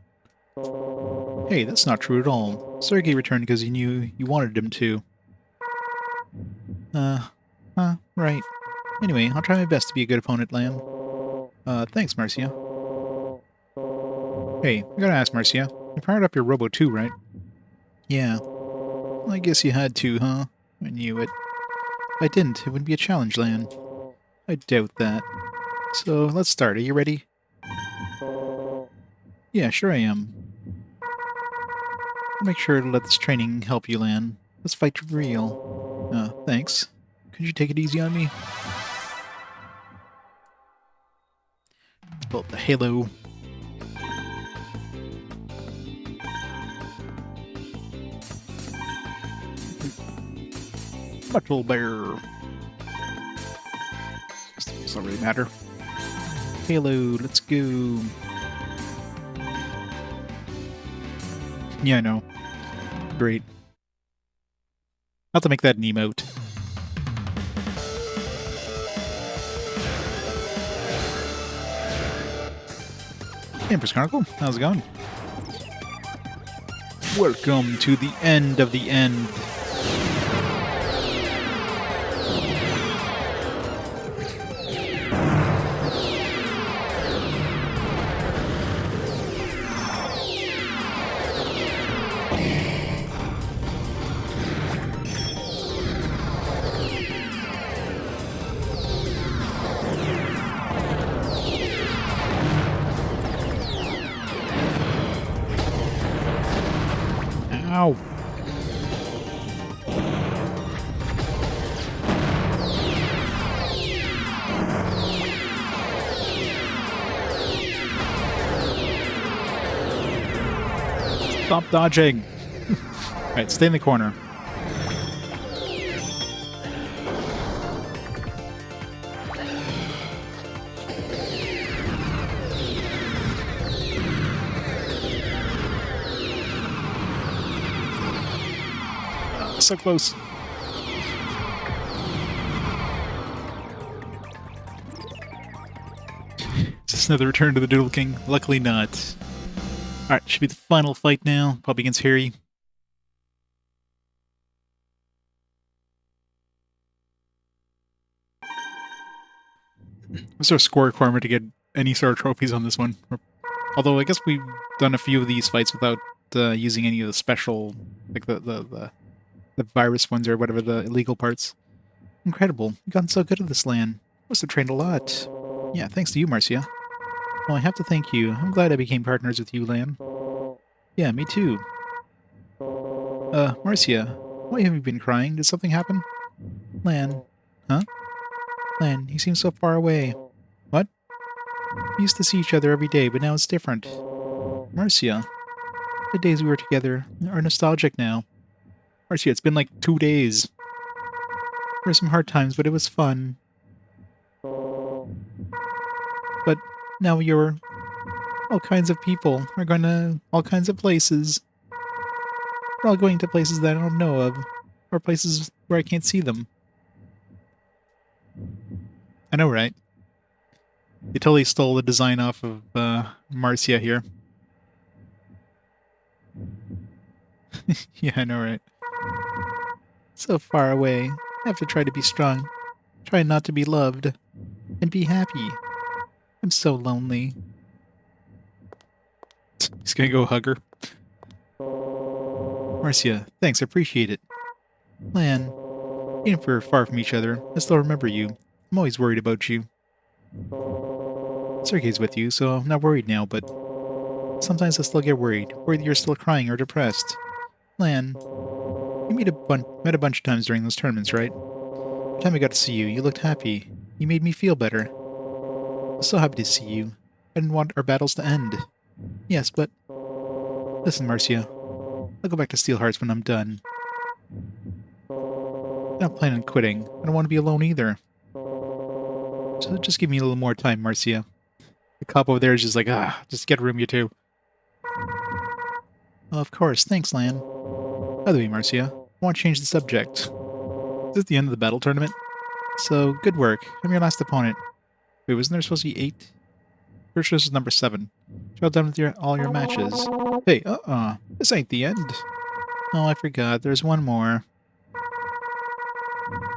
Hey, that's not true at all. Sergei returned because he knew you wanted him to. Right. Anyway, I'll try my best to be a good opponent, Lan. Thanks, Marcia. Hey, I gotta ask, Marcia. You powered up your Robo too, right? Yeah. I guess you had to, huh? I knew it. If I didn't, it wouldn't be a challenge, Lan. I doubt that. So, let's start. Are you ready? Yeah, sure I am. I'll make sure to let this training help you, Lan. Let's fight for real. Thanks. Could you take it easy on me? Let's pull up the Halo. Metal Bear. Doesn't really matter. Payload, let's go. Yeah, I know. Great. I'll have to make that an emote. Hey, Empress Chronicle, how's it going? Welcome to the end of the end. Ow. Stop dodging. Alright, stay in the corner. So close. Just another return to the Doodle King. Luckily not. Alright, should be the final fight now. Probably against Harry. What's our score requirement to get any sort of trophies on this one? Although I guess we've done a few of these fights without using any of the special, like the virus ones or whatever, the illegal parts. Incredible. You've gotten so good at this land. Must have trained a lot. Yeah, thanks to you, Marcia. Well, I have to thank you. I'm glad I became partners with you, Lan. Yeah, me too. Marcia, why have you been crying? Did something happen? Lan. Huh? Lan, you seem so far away. What? We used to see each other every day, but now it's different. Marcia, the days we were together are nostalgic now. Marcia, it's been like 2 days. There were some hard times, but it was fun. But now you're... all kinds of people are going to all kinds of places. We're all going to places that I don't know of, or places where I can't see them. I know, right? You totally stole the design off of Marcia here. Yeah, I know, right? So far away. I have to try to be strong. Try not to be loved. And be happy. I'm so lonely. He's gonna go hug her. Marcia, thanks, I appreciate it. Lan, even if we're far from each other, I still remember you. I'm always worried about you. Sergei's with you, so I'm not worried now, but sometimes I still get worried. Worried that you're still crying or depressed. Lan, we met a bunch of times during those tournaments, right? Every time I got to see you, you looked happy. You made me feel better. I was so happy to see you. I didn't want our battles to end. Yes, but... Listen, Marcia. I'll go back to Steel Hearts when I'm done. I'm not planning on quitting. I don't want to be alone either. So just give me a little more time, Marcia. The cop over there is just like, just get a room, you two. Oh, of course. Thanks, Lan. By the way, Marcia, I want to change the subject. Is this the end of the battle tournament? So, good work. I'm your last opponent. Wait, wasn't there supposed to be 8? First this is number 7. You're all done with all your matches. Hey, this ain't the end. Oh, I forgot. There's one more.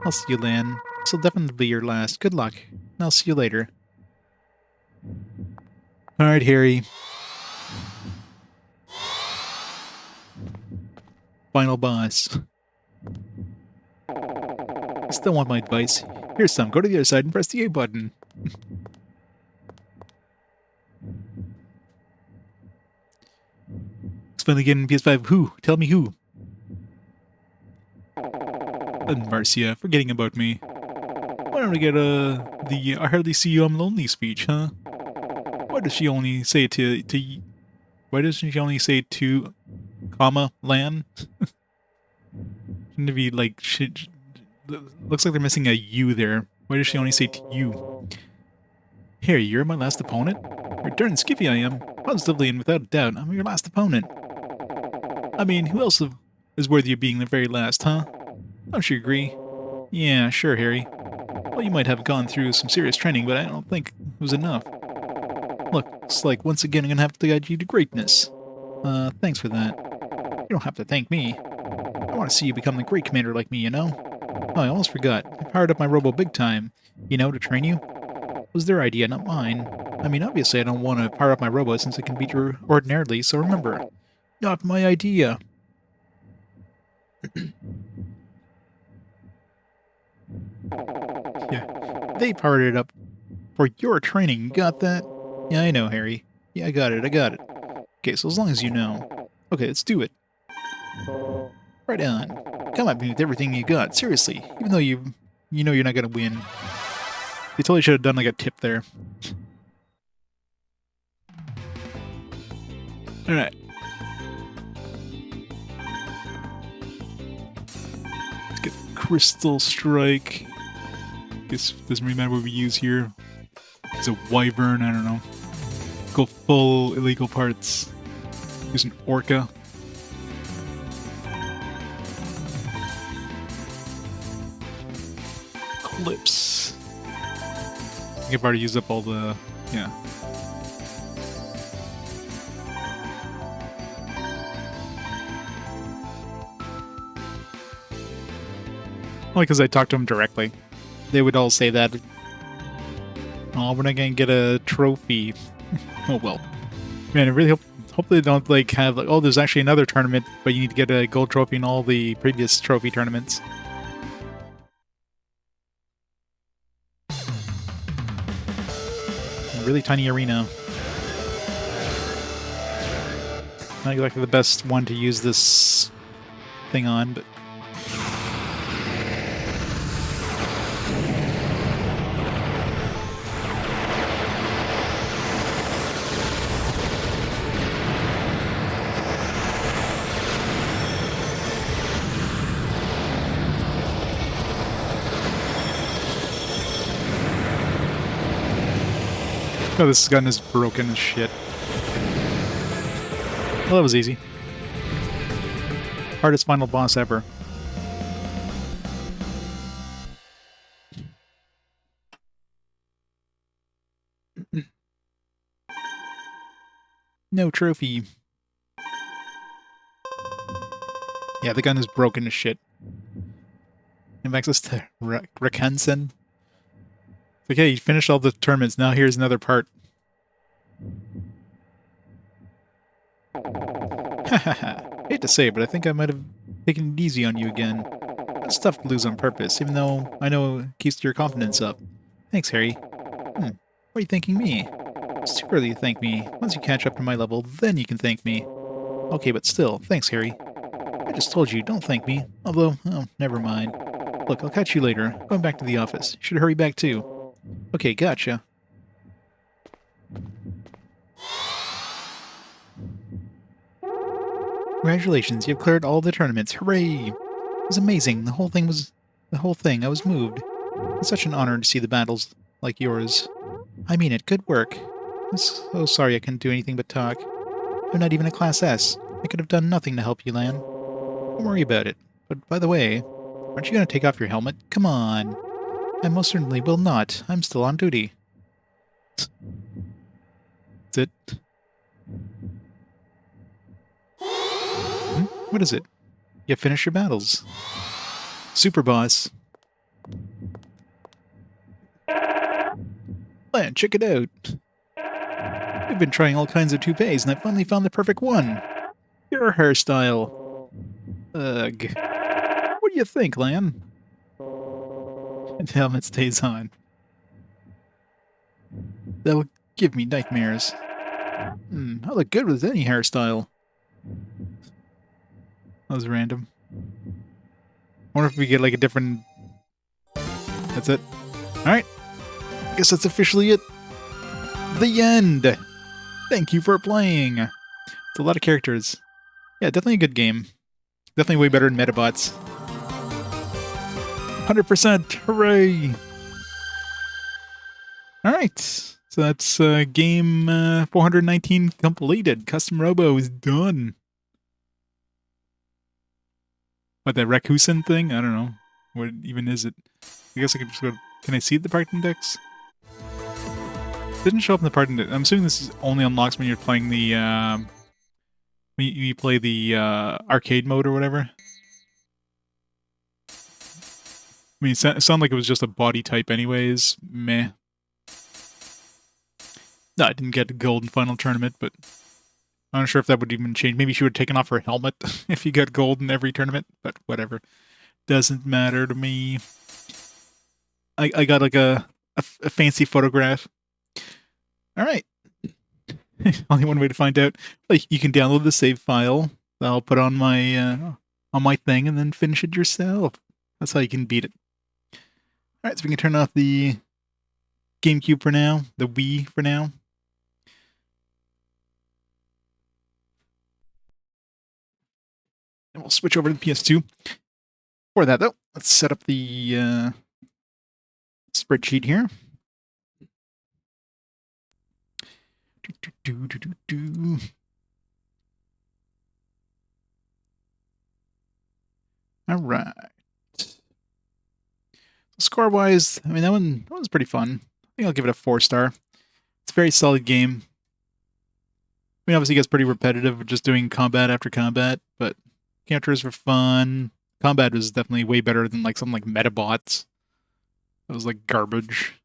I'll see you, Lan. This'll definitely be your last. Good luck. And I'll see you later. Alright, Harry. Final boss. You still want my advice? Here's some. Go to the other side and press the A button. It's finally getting PS5. Who? Tell me who. And Marcia, forgetting about me. Why don't we get the I hardly see you, I'm lonely speech, huh? Why does she only say to why doesn't she only say to, comma, Lan? Shouldn't it be like looks like they're missing a U there. Why does she only say to you? Harry, you're my last opponent? You're darn skiffy I am. Positively and without a doubt, I'm your last opponent. I mean, who else is worthy of being the very last, huh? Don't you agree? Yeah, sure, Harry. Well, you might have gone through some serious training, but I don't think it was enough. Looks like once again I'm gonna have to guide you to greatness. Thanks for that. You don't have to thank me. I want to see you become the great commander like me, you know? Oh, I almost forgot. I powered up my Robo big time, you know, to train you. It was their idea, not mine. I mean, obviously I don't want to power up my Robo since it can beat you ordinarily, so remember, not my idea. Yeah, they powered it up for your training, got that? Yeah, I know, Harry. Yeah, I got it. Okay, so as long as you know. Okay, let's do it. Right on. Come at me with everything you got, seriously. Even though you know you're not gonna win. You totally should have done like a tip there. Alright. Let's get Crystal Strike. Guess doesn't really matter what we use here. It's a Wyvern, I don't know. Go full illegal parts. Use an Orca. Clips. I think I've already used up all the... yeah. Only because I talked to them directly. They would all say that. Oh, we're not gonna get a trophy. Oh well. Man, I really hope they don't like have like, oh, there's actually another tournament, but you need to get a gold trophy in all the previous trophy tournaments. A really tiny arena. Not exactly the best one to use this thing on, but oh, this gun is broken as shit. Well, that was easy. Hardest final boss ever. No trophy. Yeah, the gun is broken as shit. You have access to Rekansen. Okay, you finished all the tournaments. Now here's another part. Hahaha. Hate to say it, but I think I might have taken it easy on you again. It's tough to lose on purpose, even though I know it keeps your confidence up. Thanks, Harry. Why are you thanking me? It's too early to thank me. Once you catch up to my level, then you can thank me. Okay, but still, thanks, Harry. I just told you, don't thank me. Although, oh, never mind. Look, I'll catch you later. I'm going back to the office. You should hurry back too. Okay, gotcha. Congratulations, you've cleared all the tournaments. Hooray! It was amazing. The whole thing, I was moved. It's such an honor to see the battles like yours. I mean it, good work. I'm so sorry I couldn't do anything but talk. You're not even a Class S. I could have done nothing to help you, Lan. Don't worry about it. But by the way, aren't you going to take off your helmet? Come on. I most certainly will not. I'm still on duty. That's it. What is it? You finish your battles. Super boss. Lan, check it out. I've been trying all kinds of toupees, and I finally found the perfect one. Your hairstyle. Ugh. What do you think, Lan? The helmet stays on. That'll give me nightmares. I look good with any hairstyle. That was random. I wonder if we get like a different... That's it. Alright. I guess that's officially it. The end! Thank you for playing! It's a lot of characters. Yeah, definitely a good game. Definitely way better than Metabots. 100%. Hooray! Alright. So that's game 419 completed. Custom Robo is done. What, that Rakusen thing? I don't know. What even is it? I guess I could just go... Can I see the part index? Didn't show up in the part index. I'm assuming this is only unlocks when you're playing the... when you play the arcade mode or whatever. I mean, it sounded like it was just a body type anyways. Meh. No, I didn't get gold in Final Tournament, but I'm not sure if that would even change. Maybe she would have taken off her helmet if you got gold in every tournament, but whatever. Doesn't matter to me. I got like a fancy photograph. All right. Only one way to find out. Like, you can download the save file that I'll put on my thing and then finish it yourself. That's how you can beat it. All right, so we can turn off the GameCube for now, the Wii for now. And we'll switch over to the PS2. For that, though, let's set up the spreadsheet here. All right. Score-wise, I mean, that was pretty fun. I think I'll give it a 4-star. It's a very solid game. I mean, obviously it gets pretty repetitive with just doing combat after combat, but characters were fun. Combat was definitely way better than like something like Metabots. That was like garbage.